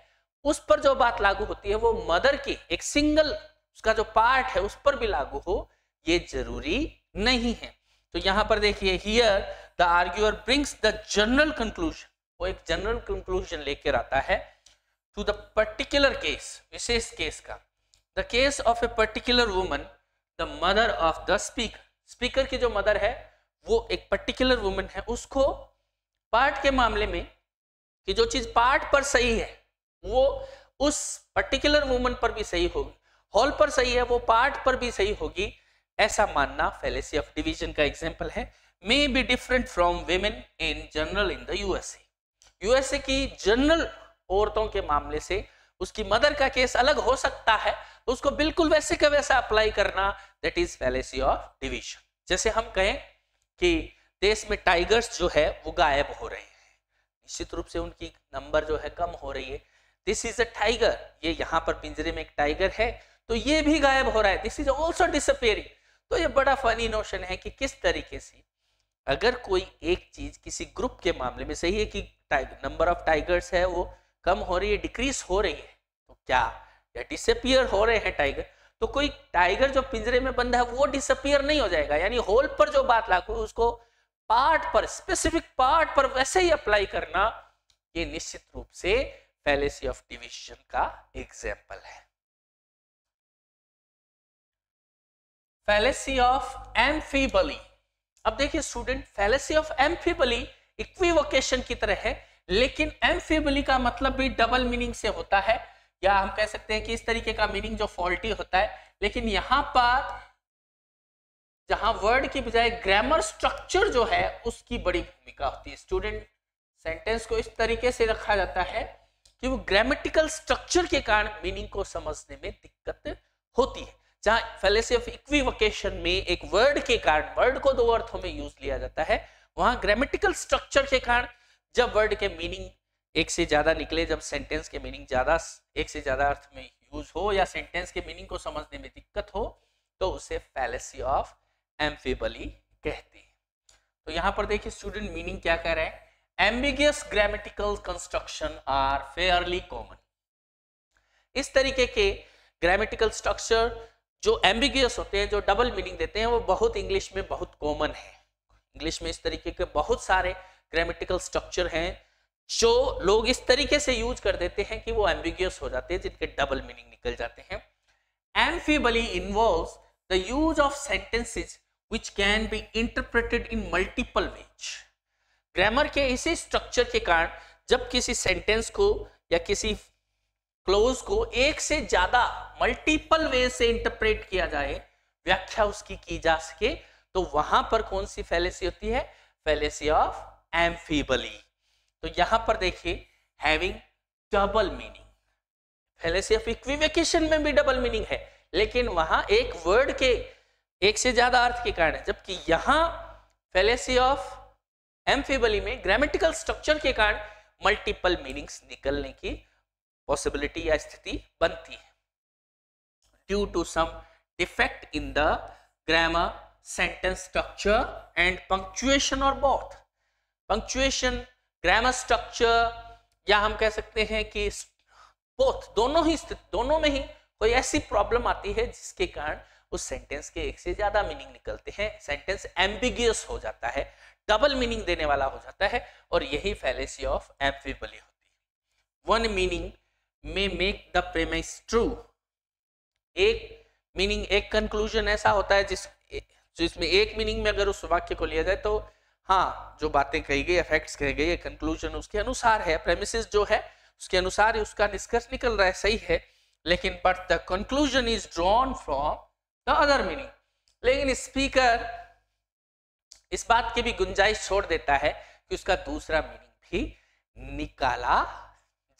उस पर जो बात लागू होती है वो मदर की एक सिंगल उसका जो पार्ट है उस पर भी लागू हो, ये जरूरी नहीं है। तो यहां पर देखिए, here the arguer brings the general conclusion, वो एक जनरल कंक्लूजन लेकर आता है टू द पर्टिकुलर केस, विशेष केस का। The case of a particular woman the mother of the speaker, speaker की जो मदर है वो एक पर्टिकुलर वुमन है, उसको पार्ट के मामले में कि जो चीज पार्ट पर सही है वो उस पर्टिकुलर वुमन पर भी सही होगी, होल पर सही है वो पार्ट पर भी सही होगी, ऐसा मानना फैलेसी ऑफ डिवीजन का एग्जांपल है। May be different from women in general in the USA, USA की जनरल औरतों के मामले से उसकी मदर का केस अलग हो सकता है, तो उसको बिल्कुल वैसे का वैसा अप्लाई करना, that is fallacy of division. जैसे हम कहें कि देश में टाइगर्स जो है वो गायब हो रहे हैं, निश्चित रूप से उनकी नंबर जो है कम हो रही है, दिस इज अ टाइगर, ये यहाँ पर पिंजरे में एक टाइगर है तो ये भी गायब हो रहा है, दिस इज ऑल्सो डिसअपियरिंग। तो ये बड़ा फनी नोशन है कि किस तरीके से अगर कोई एक चीज किसी ग्रुप के मामले में सही है कि नंबर ऑफ टाइगर्स है वो कम हो रही है, डिक्रीज हो रही है, तो क्या या डिसअपियर हो रहे हैं टाइगर, तो कोई टाइगर जो पिंजरे में बंद है वो डिसअपियर नहीं हो जाएगा, यानी होल पर जो बात लागू उसको पार्ट पर, स्पेसिफिक पार्ट पर वैसे ही अप्लाई करना, ये निश्चित रूप से फैलेसी ऑफ डिवीजन का एग्जाम्पल है। फैलेसी ऑफ एम्फीबली, अब देखिए स्टूडेंट, फैलेसी ऑफ एम्फीबली इक्विवोकेशन की तरह है, लेकिन एम्फीबली का मतलब भी डबल मीनिंग से होता है, या हम कह सकते हैं कि इस तरीके का मीनिंग जो फॉल्टी होता है, लेकिन यहां पर जहां वर्ड की बजाय ग्रामर स्ट्रक्चर जो है उसकी बड़ी भूमिका होती है। स्टूडेंट, सेंटेंस को इस तरीके से रखा जाता है कि वो ग्रामेटिकल स्ट्रक्चर के कारण मीनिंग को समझने में दिक्कत होती है। जहां फैलेसी ऑफ इक्विवोकेशन में एक वर्ड के कारण, वर्ड को दो अर्थों में यूज लिया जाता है, वहां ग्रामेटिकल स्ट्रक्चर के कारण जब वर्ड के मीनिंग एक से ज्यादा निकले, जब सेंटेंस के मीनिंग ज्यादा एक से ज्यादा अर्थ में यूज हो या सेंटेंस के मीनिंग को समझने में दिक्कत हो, तो उसे फैलेसी ऑफ एम्फीबली कहते हैं। तो यहां पर देखिए स्टूडेंट, मीनिंग क्या कह रहा है, ambiguous grammatical construction are fairly common. इस तरीके के ग्रामेटिकल स्ट्रक्चर जो एम्बिगियस होते हैं, जो डबल मीनिंग देते हैं, वो बहुत इंग्लिश में बहुत कॉमन है। इंग्लिश में इस तरीके के बहुत सारे ग्रामेटिकल स्ट्रक्चर हैं जो लोग इस तरीके से यूज कर देते हैं कि वो एम्बिगियस हो जाते हैं, जिनके डबल मीनिंग निकल जाते हैं। Amphiboly involves the use of sentences which can be interpreted in multiple ways. Grammar के इसी स्ट्रक्चर के कारण जब किसी सेंटेंस को या किसी क्लोज को एक से ज्यादा मल्टीपल वे से इंटरप्रेट किया जाए, व्याख्या उसकी की जा सके, तो वहां पर कौन सी फैलेसी होती है, फैलेसी ऑफ एम्फीबली। तो यहां पर देखिए, having double meaning, fallacy of equivocation में भी डबल मीनिंग है, लेकिन वहां एक वर्ड के एक से ज्यादा अर्थ के कारण, जबकि यहां फैलेसी ऑफ एम्फीबली में ग्रामेटिकल स्ट्रक्चर के कारण मल्टीपल मीनिंग्स निकलने की पॉसिबिलिटी या स्थिति बनती है, due to some defect in the grammar, sentence structure and punctuation or both. Punctuation, grammar structure, या हम कह सकते हैं कि बोथ, दोनों में ही कोई ऐसी प्रॉब्लम आती है जिसके कारण उस सेंटेंस के एक से ज्यादा मीनिंग निकलते हैं, सेंटेंस एम्बिगियस हो जाता है, डबल मीनिंग देने वाला हो जाता है, और यही फैलेसी ऑफ एम्फिबली होती है। वन मीनिंग में मेक द प्रेमिस ट्रू, एक मीनिंग, एक कंक्लूजन ऐसा होता है जिसमें एक मीनिंग में अगर उस वाक्य को लिया जाए तो हाँ जो बातें कही गई, फैक्ट्स कही गई, कंक्लूजन उसके अनुसार है, प्रेमिसेस जो है उसके अनुसार ही उसका निष्कर्ष निकल रहा है, सही है, लेकिन but the conclusion is drawn from the other meaning. लेकिन स्पीकर इस बात की भी गुंजाइश छोड़ देता है कि उसका दूसरा मीनिंग भी निकाला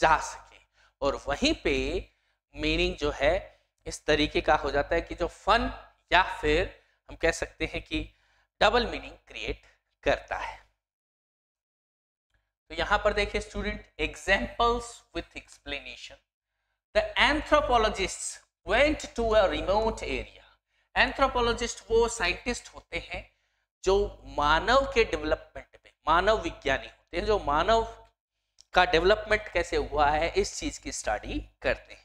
जा सके, और वहीं पे मीनिंग जो है इस तरीके का हो जाता है कि जो फन या फिर हम कह सकते हैं कि डबल मीनिंग क्रिएट करता है। तो यहां पर देखिए student, examples with explanation. The anthropologists went to a remote area. Anthropologist वो साइंटिस्ट होते हैं जो मानव के डेवलपमेंट पे, मानव विज्ञानी होते हैं जो मानव का डेवलपमेंट कैसे हुआ है इस चीज की स्टडी करते हैं।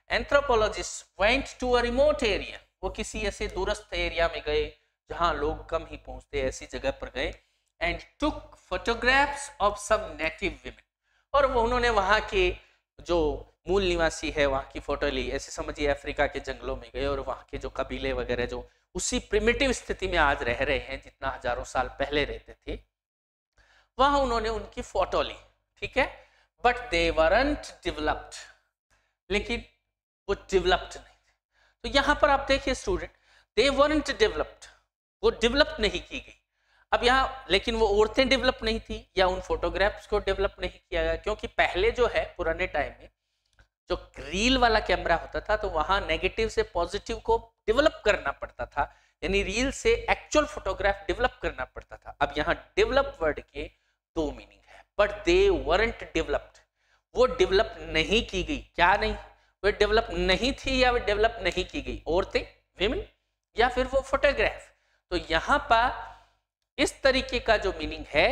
Anthropologist went to a remote area, वो किसी ऐसे दूरस्थ एरिया में गए जहां लोग कम ही पहुंचते, ऐसी जगह पर गए, and took photographs of some native women, और वो उन्होंने वहां के जो मूल निवासी है वहां की फोटो ली। ऐसे समझिए अफ्रीका के जंगलों में गए और वहां के जो कबीले वगैरह जो उसी प्रिमिटिव स्थिति में आज रह रहे हैं जितना हजारों साल पहले रहते थे, वहां उन्होंने उनकी फोटो ली, ठीक है, बट दे वरंट डेवलप्ड, लेकिन वो डेवलप्ड नहीं थे। तो यहां पर आप देखिए स्टूडेंट, दे वरंट डेवलप्ड, वो डेवलप नहीं की गई। अब यहाँ लेकिन वो औरतें डेवलप नहीं थी या उन फोटोग्राफ्स को डेवलप नहीं किया गया, क्योंकि पहले जो है पुराने टाइम में जो रील वाला कैमरा होता था तो वहां नेगेटिव से पॉजिटिव को डेवलप करना पड़ता था, यानी रील से एक्चुअल फोटोग्राफ डेवलप करना पड़ता था। अब यहाँ डेवलप वर्ड के दो मीनिंग है, बट दे वरंट डेवलप्ड, वो डेवलप नहीं की गई। क्या नहीं, वो डेवलप नहीं थी या वो डेवलप नहीं की गई, औरतें, विमेन, या फिर वो फोटोग्राफ। तो यहाँ पर इस तरीके का जो मीनिंग है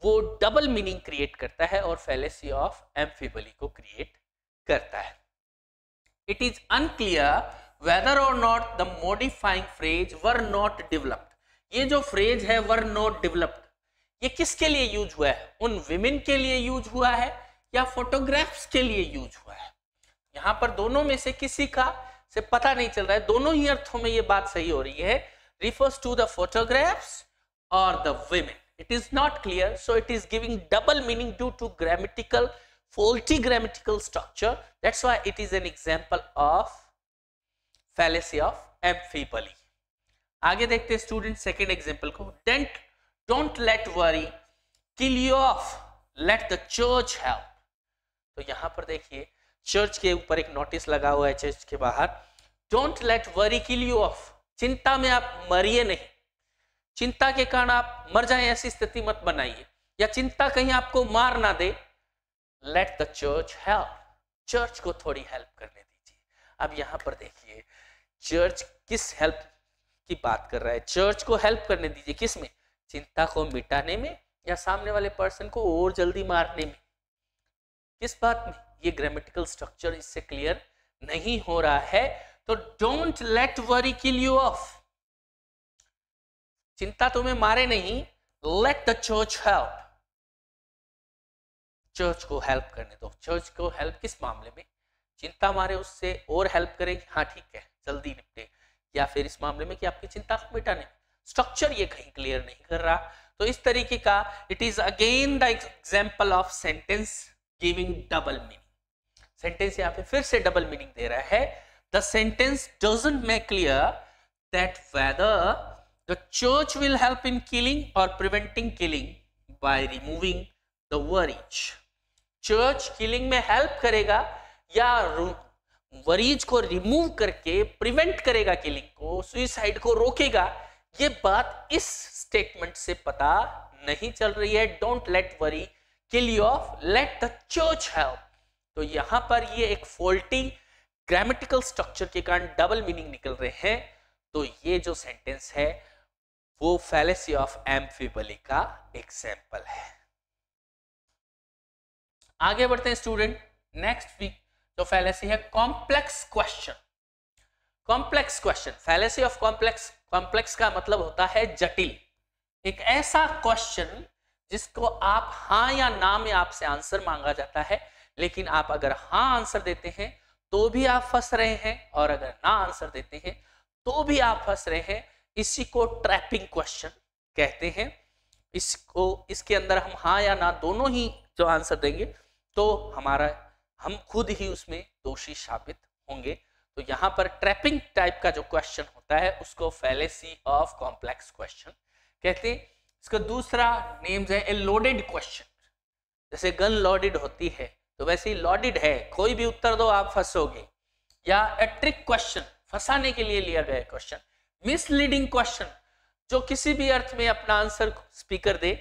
वो डबल मीनिंग क्रिएट करता है और फैलेसी ऑफ एम्फिबली को क्रिएट करता है। इट इज अनक्लियर वेदर और not the modifying phrase were not developed. ये जो फ्रेज है वर नॉट डेवलप्ड, ये किसके लिए यूज हुआ है, उन विमेन के लिए यूज हुआ है या फोटोग्राफ्स के लिए यूज हुआ है। यहां पर दोनों में से किसी का से पता नहीं चल रहा है, दोनों ही अर्थों में ये बात सही हो रही है, refers to the photographs or the women. It is not clear, so it is giving double meaning due to faulty grammatical structure. That's why it is an example of fallacy of amphiboly. आगे देखते हैं student second example को। Don't let worry kill you off, let the church help. तो यहां पर देखिए church के ऊपर एक नोटिस लगा हुआ है चर्च के बाहर, don't let worry kill you of, चिंता में आप मरिए नहीं, चिंता के कारण आप मर जाएं ऐसी स्थिति मत बनाइए, या चिंता कहीं आपको मार ना दे। Let the church help, church को थोड़ी हेल्प करने दीजिए। अब यहां पर देखिए चर्च किस हेल्प की बात कर रहा है, चर्च को हेल्प करने दीजिए किस में, चिंता को मिटाने में या सामने वाले पर्सन को और जल्दी मारने में, किस बात में, ये ग्रामेटिकल स्ट्रक्चर इससे क्लियर नहीं हो रहा है। तो don't let worry kill you of, चिंता तुम्हें मारे नहीं, late the church help, church को हेल्प करने दो। चर्च को हेल्प किस मामले में, चिंता मारे उससे और हेल्प करेगी, हाँ ठीक है जल्दी निपटे, या फिर इस मामले में कि आपकी चिंता को मिटाने। स्ट्रक्चर ये कहीं क्लियर नहीं कर रहा। तो इस तरीके का it is again the example of sentence giving double meaning. Sentence यहाँ पे फिर से डबल मीनिंग दे रहा है। The sentence doesn't make clear that whether the church will help in killing और preventing killing by removing the worries. Church killing में help करेगा या वरीज को रिमूव करके प्रिवेंट करेगा किलिंग को, सुइसाइड को रोकेगा, ये बात इस स्टेटमेंट से पता नहीं चल रही है। Don't let worry kill you of, late the church help. तो यहां पर ये एक फॉल्टी ग्रामेटिकल स्ट्रक्चर के कारण डबल मीनिंग निकल रहे हैं। तो ये जो सेंटेंस है वो फैलेसी ऑफ एम्फिबली का एग्जाम्पल है। आगे बढ़ते हैं स्टूडेंट। नेक्स्ट वीक जो फैलेसी है complex question. Complex question, fallacy of complex, complex का मतलब होता है जटिल। एक ऐसा क्वेश्चन जिसको आप हाँ या ना में आपसे आंसर मांगा जाता है, लेकिन आप अगर हाँ आंसर देते हैं तो भी आप फंस रहे हैं, और अगर ना आंसर देते हैं तो भी आप फंस रहे हैं। इसी को ट्रैपिंग क्वेश्चन कहते हैं। इसके अंदर हम हाँ या ना दोनों ही जो आंसर देंगे तो हम खुद ही उसमें दोषी साबित होंगे। तो यहाँ पर ट्रैपिंग टाइप का जो क्वेश्चन होता है उसको फैलेसी ऑफ कॉम्प्लेक्स क्वेश्चन कहते हैं। इसका दूसरा नेम्स है ए लोडेड क्वेश्चन। जैसे गन लोडेड होती है तो वैसे ही लोडेड है, कोई भी उत्तर दो आप फंसोगे। या ए ट्रिक क्वेश्चन, फंसाने के लिए लिया गया क्वेश्चन। मिसलीडिंग क्वेश्चन, जो किसी भी अर्थ में अपना आंसर स्पीकर दे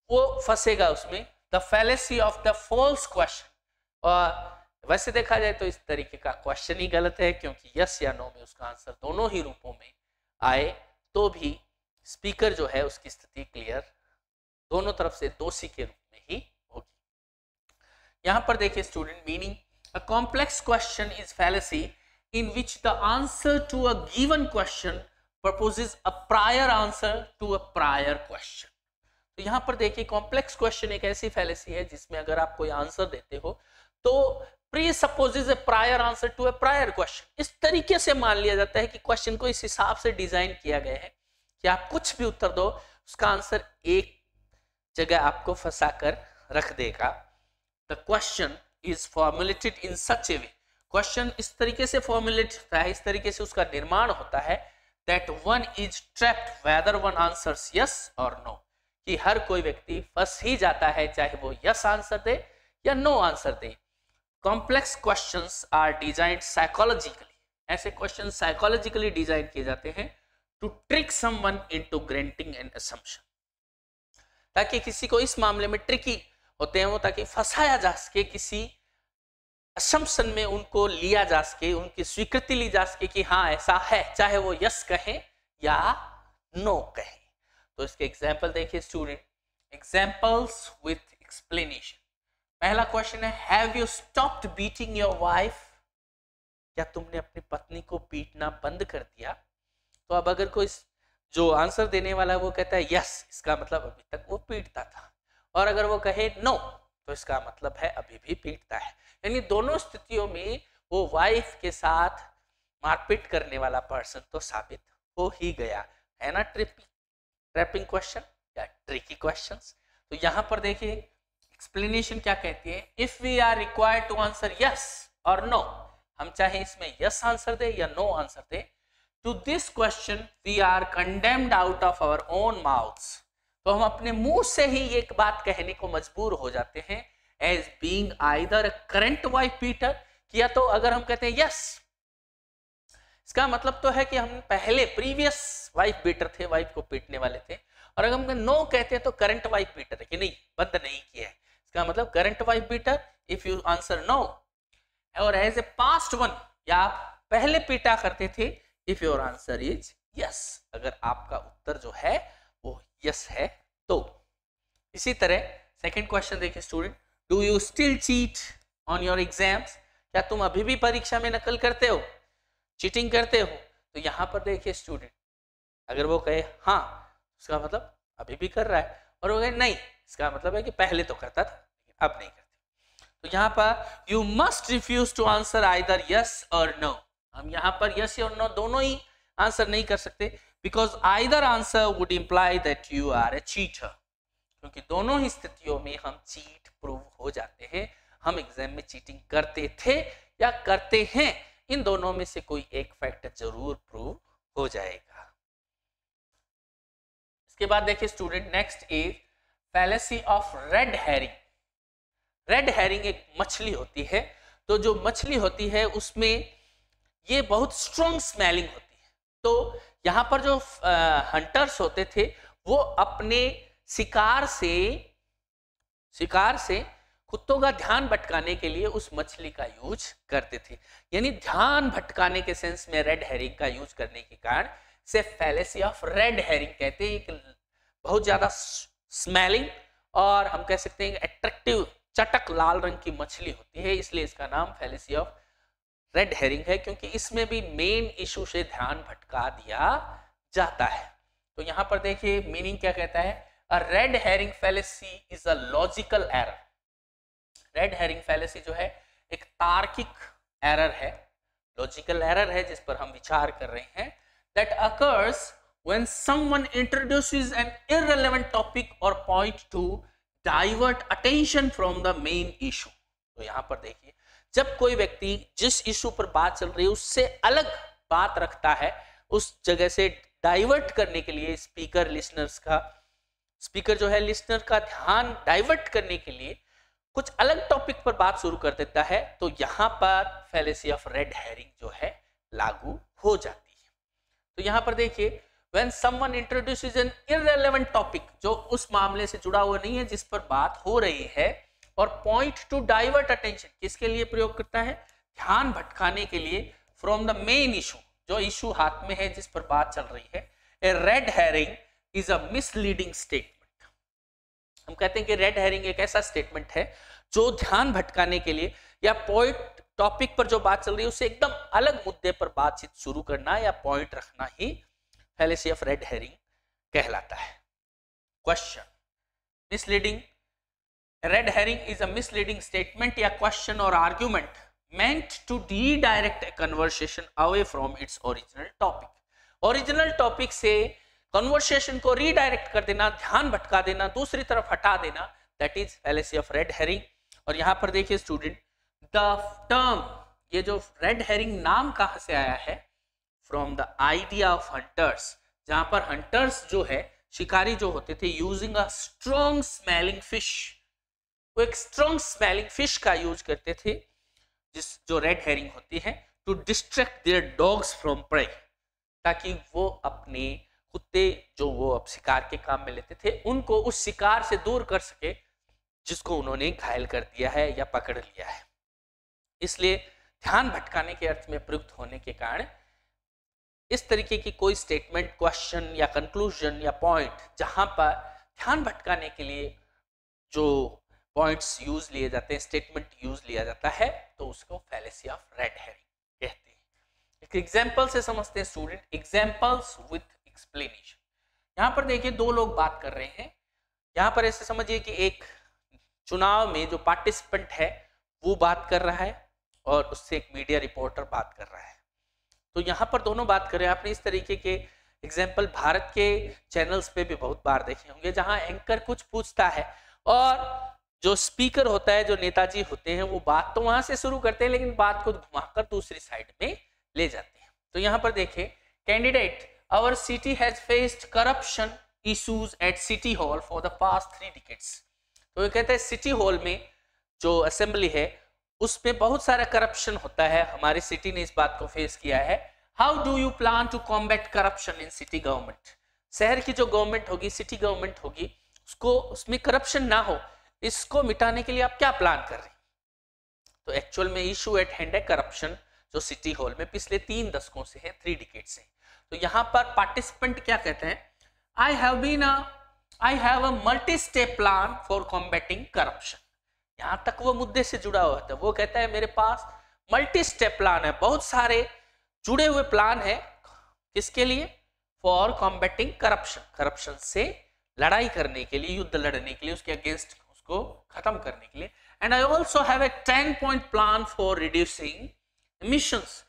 वो फंसेगा उसमें। The fallacy of the false question, और वैसे देखा जाए तो इस तरीके का क्वेश्चन ही गलत है, क्योंकि यस या नो में उसका आंसर दोनों ही रूपों में आए तो भी स्पीकर जो है उसकी स्थिति क्लियर दोनों तरफ से दोषी के रूप में ही होगी। यहां पर देखिए student, meaning a complex question is fallacy in which the answer to a given question proposes a prior answer to a prior question। तो यहां पर देखिए कॉम्प्लेक्स क्वेश्चन एक ऐसी फैलेसी है जिसमें अगर आप कोई आंसर देते हो तो presupposes a prior answer to a prior question. इस तरीके से मान लिया जाता है कि क्वेश्चन को इस हिसाब से डिजाइन किया गया है कि आप कुछ भी उत्तर दो उसका आंसर एक जगह आपको फंसा कर रख देगा। The question is formulated in such A way, question इस तरीके से फॉर्मुलेट होता है, इस तरीके से उसका निर्माण होता है that one is trapped whether one answers yes or no, कि हर कोई व्यक्ति फंस ही जाता है चाहे वो yes आंसर दे या no आंसर दे। Complex questions are designed psychologically, ऐसे क्वेश्चन साइकोलॉजिकली डिजाइन किए जाते हैं to trick someone into granting an assumption, ताकि किसी को इस मामले में ट्रिकी होते हैं वो, ताकि फंसाया जा सके, किसी असम्पशन में उनको लिया जा सके, उनकी स्वीकृति ली जा सके कि हाँ ऐसा है, चाहे वो यस कहें या नो कहें। तो इसके एग्जाम्पल देखिए स्टूडेंट, एग्जाम्पल्स विथ एक्सप्लेनेशन। पहला क्वेश्चन है, have you stopped beating your wife, क्या तुमने अपनी पत्नी को पीटना बंद कर दिया? तो अब अगर कोई जो आंसर देने वाला है वो कहता है यस, इसका मतलब अभी तक वो पीटता था, और अगर वो कहे नो तो इसका मतलब है अभी भी पीटता है। यानी दोनों स्थितियों में वो वाइफ के साथ मारपीट करने वाला पर्सन तो साबित हो ही गया है ना। ट्रैपिंग क्वेश्चन या ट्रिकी क्वेश्चंस। तो यहां पर देखिए एक्सप्लेनेशन क्या कहती है, if we are required to answer yes or no, हम चाहे इसमें यस आंसर दे या नो आंसर दे, to this question we are condemned out of our own mouths, तो हम अपने मुंह से ही एक बात कहने को मजबूर हो जाते हैं, as being either current wife beater, किया तो अगर हम कहते हैं यस, इसका मतलब तो है कि हम पहले प्रीवियस वाइफ बीटर थे, वाइफ को पीटने वाले थे, और अगर हम नो कहते हैं तो करंट वाइफ बीटर है कि नहीं, बंद नहीं किया है, इसका मतलब current wife beater if you answer no, और एज ए पास्ट वन, या आप पहले पीटा करते थे if your answer is yes, अगर आपका उत्तर जो है वो यस है तो। इसी तरह सेकंड क्वेश्चन देखिए student, do you still cheat on your exams, क्या तुम अभी भी परीक्षा में नकल करते हो, चीटिंग करते हो? तो यहां पर देखिए स्टूडेंट, अगर वो कहे हाँ, उसका मतलब अभी भी कर रहा है, और वो कहे नहीं, इसका मतलब है कि पहले तो करता था लेकिन अब नहीं करते। तो यहाँ पर you must refuse to answer either yes or no, हम यहाँ पर यस और नो दोनों ही आंसर नहीं कर सकते, because either answer would imply that you are a cheater, क्योंकि दोनों ही स्थितियों में हम चीट प्रूव हो जाते हैं, हम एग्जाम में चीटिंग करते थे या करते हैं, इन दोनों में से कोई एक फैक्ट जरूर प्रूव हो जाएगा। इसके बाद देखिए student, next is fallacy of red herring. Red herring एक मछली होती है, तो जो मछली होती है उसमें ये बहुत स्ट्रॉन्ग स्मेलिंग होती है, तो यहाँ पर जो हंटर्स होते थे वो अपने शिकार से कुत्तों का ध्यान भटकाने के लिए उस मछली का यूज करते थे, यानी ध्यान भटकाने के सेंस में रेड हेरिंग का यूज करने के कारण से फैलेसी ऑफ रेड हेरिंग कहते हैं। बहुत ज्यादा स्मेलिंग और हम कह सकते हैं अट्रैक्टिव चटक लाल रंग की मछली होती है, इसलिए इसका नाम फैलेसी ऑफ रेड हेरिंग है, क्योंकि इसमें भी मेन इशू से ध्यान भटका दिया जाता है। तो यहां पर देखिए मीनिंग क्या कहता है, a red herring fallacy is a logical error. Red herring fallacy जो है एक तार्किक एरर है, लॉजिकल एरर है जिस पर हम विचार कर रहे हैं, that occurs when someone introduces an irrelevant topic or point to divert attention from the main issue। तो यहां पर देखिए जब कोई व्यक्ति जिस इशू पर बात चल रही है उससे अलग बात रखता है, उस जगह से डाइवर्ट करने के लिए स्पीकर जो है लिसनर का ध्यान डाइवर्ट करने के लिए कुछ अलग टॉपिक पर बात शुरू कर देता है, तो यहां पर फैलेसी ऑफ रेड हेरिंग जो है लागू हो जाती है। तो यहां पर देखिए when someone introduces an irrelevant topic, जो उस मामले से जुड़ा हुआ नहीं है जिस पर बात हो रही है, और point to divert attention किसके लिए प्रयोग करता है, ध्यान भटकाने के लिए, from the main issue, जो इशू हाथ में है जिस पर बात चल रही है। a red herring is a misleading statement। हम कहते हैं कि रेड हेरिंग एक ऐसा स्टेटमेंट है जो ध्यान भटकाने के लिए या पॉइंट टॉपिक पर जो बात चल रही है उससे एकदम अलग मुद्दे पर बातचीत शुरू करना या पॉइंट रखना ही फैलेसी ऑफ रेड हेरिंग कहलाता है। Question, misleading, red herring is a misleading statement या क्वेश्चन और argument meant to redirect a conversation away from its original topic। Original topic से कन्वर्सेशन को रीडायरेक्ट कर देना, ध्यान भटका देना, दूसरी तरफ हटा देना, that is fallacy of red herring. और यहां पर देखिए स्टूडेंट, द टर्म, ये जो रेड हेरिंग नाम कहां से आया है, from the idea of hunters, जहां पर हंटर्स जो है शिकारी जो होते थे, using a strong smelling fish, वो एक स्ट्रॉन्ग स्मेलिंग फिश का यूज करते थे जो रेड हेरिंग होती है, to distract their dogs from prey, ताकि वो अपने कुत्ते जो वो अब शिकार के काम में लेते थे उनको उस शिकार से दूर कर सके जिसको उन्होंने घायल कर दिया है या पकड़ लिया है। इसलिए ध्यान भटकाने के अर्थ में प्रयुक्त होने के कारण इस तरीके की कोई स्टेटमेंट, क्वेश्चन या कंक्लूजन या पॉइंट जहां पर ध्यान भटकाने के लिए जो पॉइंट्स यूज लिए जाते हैं, स्टेटमेंट यूज लिया जाता है, तो उसको फैलेसी ऑफ रेड हेरिंग कहते हैं। एक एग्जांपल से समझते हैं स्टूडेंट, एग्जांपल्स विद एक्सप्लेनेशन। यहां पर देखिए दो लोग बात कर रहे हैं, यहां पर ऐसे समझिए कि एक चुनाव में जो पार्टिसिपेंट है वो बात कर रहा है और उससे एक मीडिया रिपोर्टर बात कर रहा है। तो यहाँ पर दोनों बात कर रहे हैं। आपने इस तरीके के एग्जाम्पल भारत के चैनल्स पे भी बहुत बार देखे होंगे, जहाँ एंकर कुछ पूछता है और जो स्पीकर होता है, जो नेताजी होते हैं, वो बात तो वहां से शुरू करते हैं लेकिन बात को घुमाकर दूसरी साइड में ले जाते हैं। तो यहाँ पर देखिए, candidate, our city has faced corruption issues at city hall for the past 3 decades. तो ये कहते हैं सिटी हॉल में जो असेंबली है उसमें बहुत सारा करप्शन होता है, हमारी सिटी ने इस बात को फेस किया है। How do you plan to combat corruption in city government? शहर की जो गवर्नमेंट होगी, सिटी गवर्नमेंट होगी, उसको उसमें करप्शन ना हो, इसको मिटाने के लिए आप क्या प्लान कर रहे हैं? तो एक्चुअल में इशू एट हैंड है करप्शन, जो सिटी हॉल में पिछले 3 दशकों से है, 3 डिकेड से। तो यहाँ पर पार्टिसिपेंट क्या कहते हैं, I have a multi step plan for combating corruption. यहाँ तक वो मुद्दे से जुड़ा हुआ था, वो कहता है मेरे पास मल्टी स्टेप प्लान है, बहुत सारे जुड़े हुए प्लान है, किसके लिए? फॉर कॉम्बैटिंग करप्शन, करप्शन से लड़ाई करने के लिए, युद्ध लड़ने के लिए, उसके अगेंस्ट, उसको खत्म करने के लिए। And I also have a 10-point plan for reducing emissions,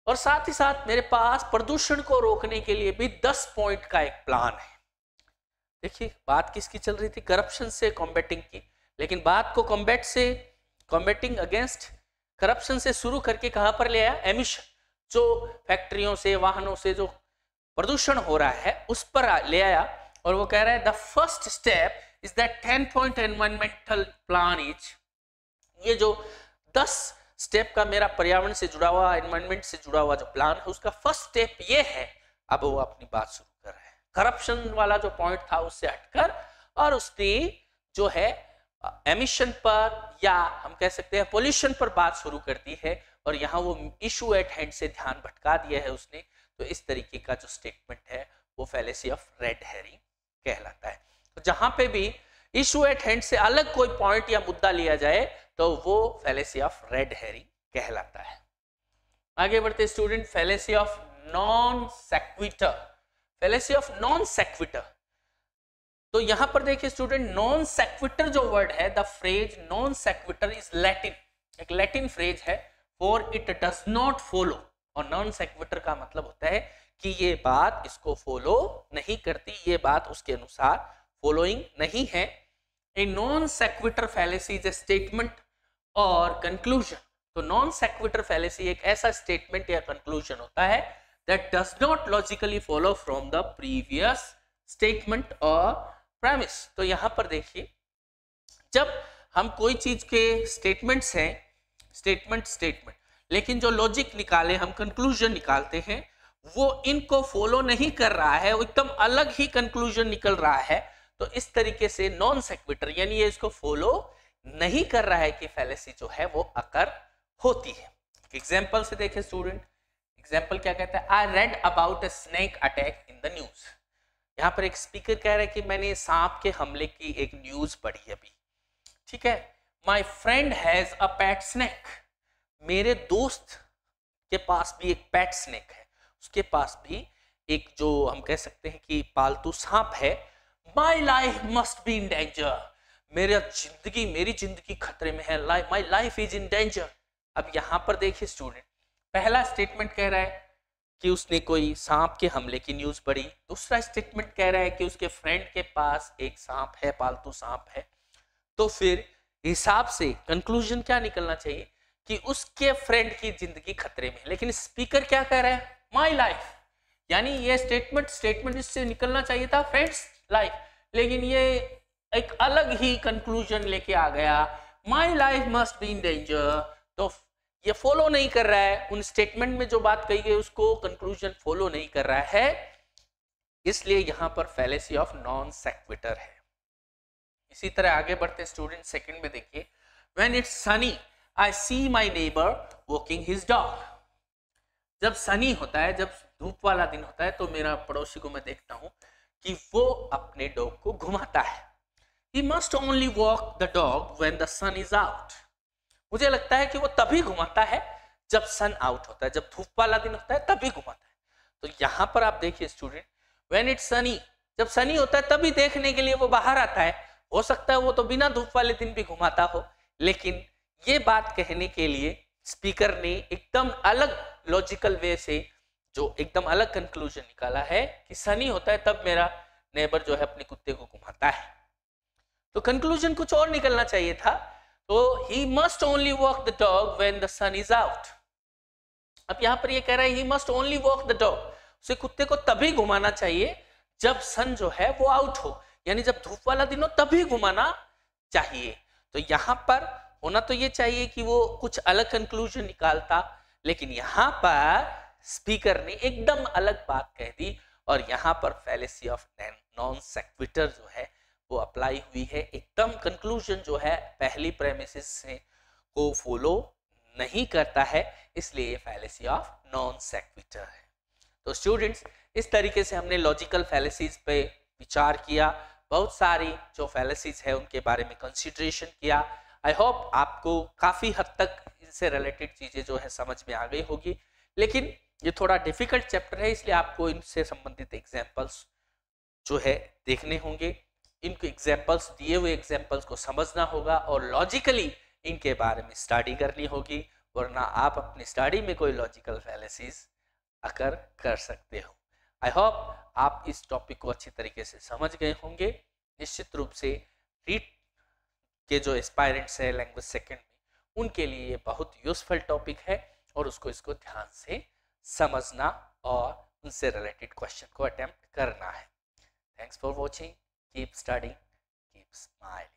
और साथ ही साथ मेरे पास प्रदूषण को रोकने के लिए भी 10 पॉइंट का एक प्लान है। देखिए बात किसकी चल रही थी, करप्शन से कॉम्बैटिंग की, लेकिन बात को कॉम्बैटिंग अगेंस्ट करप्शन से शुरू करके कहां पर ले आया, एमिशन, जो फैक्ट्रियों से, वाहनों से जो प्रदूषण हो रहा है उस पर ले आया। और वो कह रहा है the first step is that 10-point environmental plan is, ये जो 10 स्टेप का मेरा पर्यावरण से जुड़ा हुआ, एनवायरमेंट से जुड़ा हुआ जो प्लान है, उसका फर्स्ट स्टेप ये है। अब वो अपनी बात शुरू कर रहे हैं, करप्शन वाला जो पॉइंट था उससे हटकर, और उसने जो है एमिशन पर, या हम कह सकते हैं पोल्यूशन पर बात शुरू कर दी है, और यहाँ वो इशू एट हैंड से ध्यान भटका दिया है उसने। तो इस तरीके का जो स्टेटमेंट है वो फैलेसी ऑफ रेड हेरिंग कहलाता है। तो जहां पे भी इशू एट हैंड से अलग कोई पॉइंट या मुद्दा लिया जाए तो वो फैलेसी ऑफ रेड हेरिंग कहलाता है। आगे बढ़ते student, fallacy of non sequitur. Fallacy of non sequitur, तो यहां पर देखिए स्टूडेंट, नॉन सेक्विटर जो वर्ड है, the phrase non sequitur is Latin, एक लैटिन फ्रेज है, for it does not follow. और नॉन सेक्विटर का मतलब होता है कि ये बात इसको फॉलो नहीं करती, ये बात उसके अनुसार फॉलोइंग नहीं है। A non sequitur fallacy is a statement और कंक्लूजन। तो नॉन सेक्विटर फैलेसी एक ऐसा स्टेटमेंट या कंक्लूजन होता है that does not logically follow from the previous statement और प्रेमिस। तो यहां पर देखिए, जब हम कोई चीज के स्टेटमेंट्स हैं, स्टेटमेंट, लेकिन जो लॉजिक निकाले हम, कंक्लूजन निकालते हैं, वो इनको फॉलो नहीं कर रहा है, वो एकदम अलग ही कंक्लूजन निकल रहा है, तो इस तरीके से नॉन सेक्विटर यानी ये इसको फॉलो नहीं कर रहा है कि फैलेसी जो है वो अकर होती है। एग्जाम्पल से देखें स्टूडेंट, एग्जाम्पल क्या कहता है, I read about a snake attack in the news. यहाँ पर एक स्पीकर कह रहा है कि मैंने सांप के हमले की एक न्यूज पढ़ी अभी, ठीक है। My friend has a pet snake, मेरे दोस्त के पास भी एक पेट स्नेक है, उसके पास भी एक जो हम कह सकते हैं कि पालतू सांप है। My life must be in danger, मेरी जिंदगी खतरे में है, my life is in danger. अब यहां पर देखिए स्टूडेंट, पहला स्टेटमेंट कह रहा है कि उसने कोई सांप के हमले की न्यूज पढ़ी, दूसरा स्टेटमेंट कह रहा है कि उसके फ्रेंड के पास एक सांप है, पालतू सांप है। तो फिर हिसाब से कंक्लूजन क्या निकलना चाहिए कि उसके फ्रेंड की जिंदगी खतरे में। लेकिन स्पीकर क्या कह रहा है, माई लाइफ, यानी ये स्टेटमेंट इससे निकलना चाहिए था फ्रेंड्स लाइफ, लेकिन ये एक अलग ही कंक्लूजन लेके आ गया, my life must be in danger. तो ये फॉलो नहीं कर रहा है, उन स्टेटमेंट में जो बात कही गई उसको कंक्लूजन फॉलो नहीं कर रहा है, इसलिए यहां पर फैलेसी ऑफ नॉन सेक्विटर है। इसी तरह आगे बढ़ते स्टूडेंट, सेकंड में देखिए, when it's Sunny I see my neighbour walking his dog. जब सनी होता है, जब धूप वाला दिन होता है, तो मेरा पड़ोसी को मैं देखता हूं कि वो अपने डॉग को घुमाता है। He must only walk the dog when the sun is out. मुझे लगता है कि वो तभी घुमाता है जब सन आउट होता है, जब धूप वाला दिन होता है तभी घुमाता है। तो यहां पर आप देखिए स्टूडेंट, when it's sunny, जब सनी होता है तभी देखने के लिए वो बाहर आता है। हो सकता है वो तो बिना धूप वाले दिन भी घुमाता हो, लेकिन ये बात कहने के लिए स्पीकर ने एकदम अलग लॉजिकल वे से जो एकदम अलग कंक्लूजन निकाला है कि सनी होता है तब मेरा नेबर जो है अपने कुत्ते को घुमाता है। तो कंक्लूजन कुछ और निकलना चाहिए था, तो he must only walk the dog when the sun is out. अब यहां पर ये कह रहा है he must only walk the dog, उसे कुत्ते को तभी घुमाना चाहिए जब सन जो है वो आउट हो, यानी जब धूप वाला दिन हो तभी घुमाना चाहिए। तो यहां पर होना तो ये चाहिए कि वो कुछ अलग कंक्लूजन निकालता, लेकिन यहां पर स्पीकर ने एकदम अलग बात कह दी, और यहां पर फैलेसी ऑफ नॉन सेक्विटर जो है वो अप्लाई हुई है। एकदम कंक्लूजन जो है पहली प्रेमिसिस से को फॉलो नहीं करता है, इसलिए ये फैलेसी ऑफ नॉन सेक्विटर है। तो स्टूडेंट्स, इस तरीके से हमने लॉजिकल फैलेसीज पे विचार किया, बहुत सारी जो फैलेसीज है उनके बारे में कंसिडरेशन किया। आई होप आपको काफी हद तक इनसे रिलेटेड चीजें जो है समझ में आ गई होगी, लेकिन ये थोड़ा डिफिकल्ट चैप्टर है, इसलिए आपको इनसे संबंधित एग्जाम्पल्स जो है देखने होंगे। इनको एग्जाम्पल्स, दिए हुए एग्जाम्पल्स को समझना होगा और लॉजिकली इनके बारे में स्टडी करनी होगी, वरना आप अपनी स्टडी में कोई लॉजिकल फैलेसीज अकर कर सकते हो। आई होप आप इस टॉपिक को अच्छी तरीके से समझ गए होंगे। निश्चित रूप से रीड के जो एस्पायरेंट्स है लैंग्वेज सेकंड में, उनके लिए ये बहुत यूजफुल टॉपिक है, और इसको ध्यान से समझना और उनसे रिलेटेड क्वेश्चन को अटेम्प्ट करना है। Thanks for watching, keep studying, keep smiling.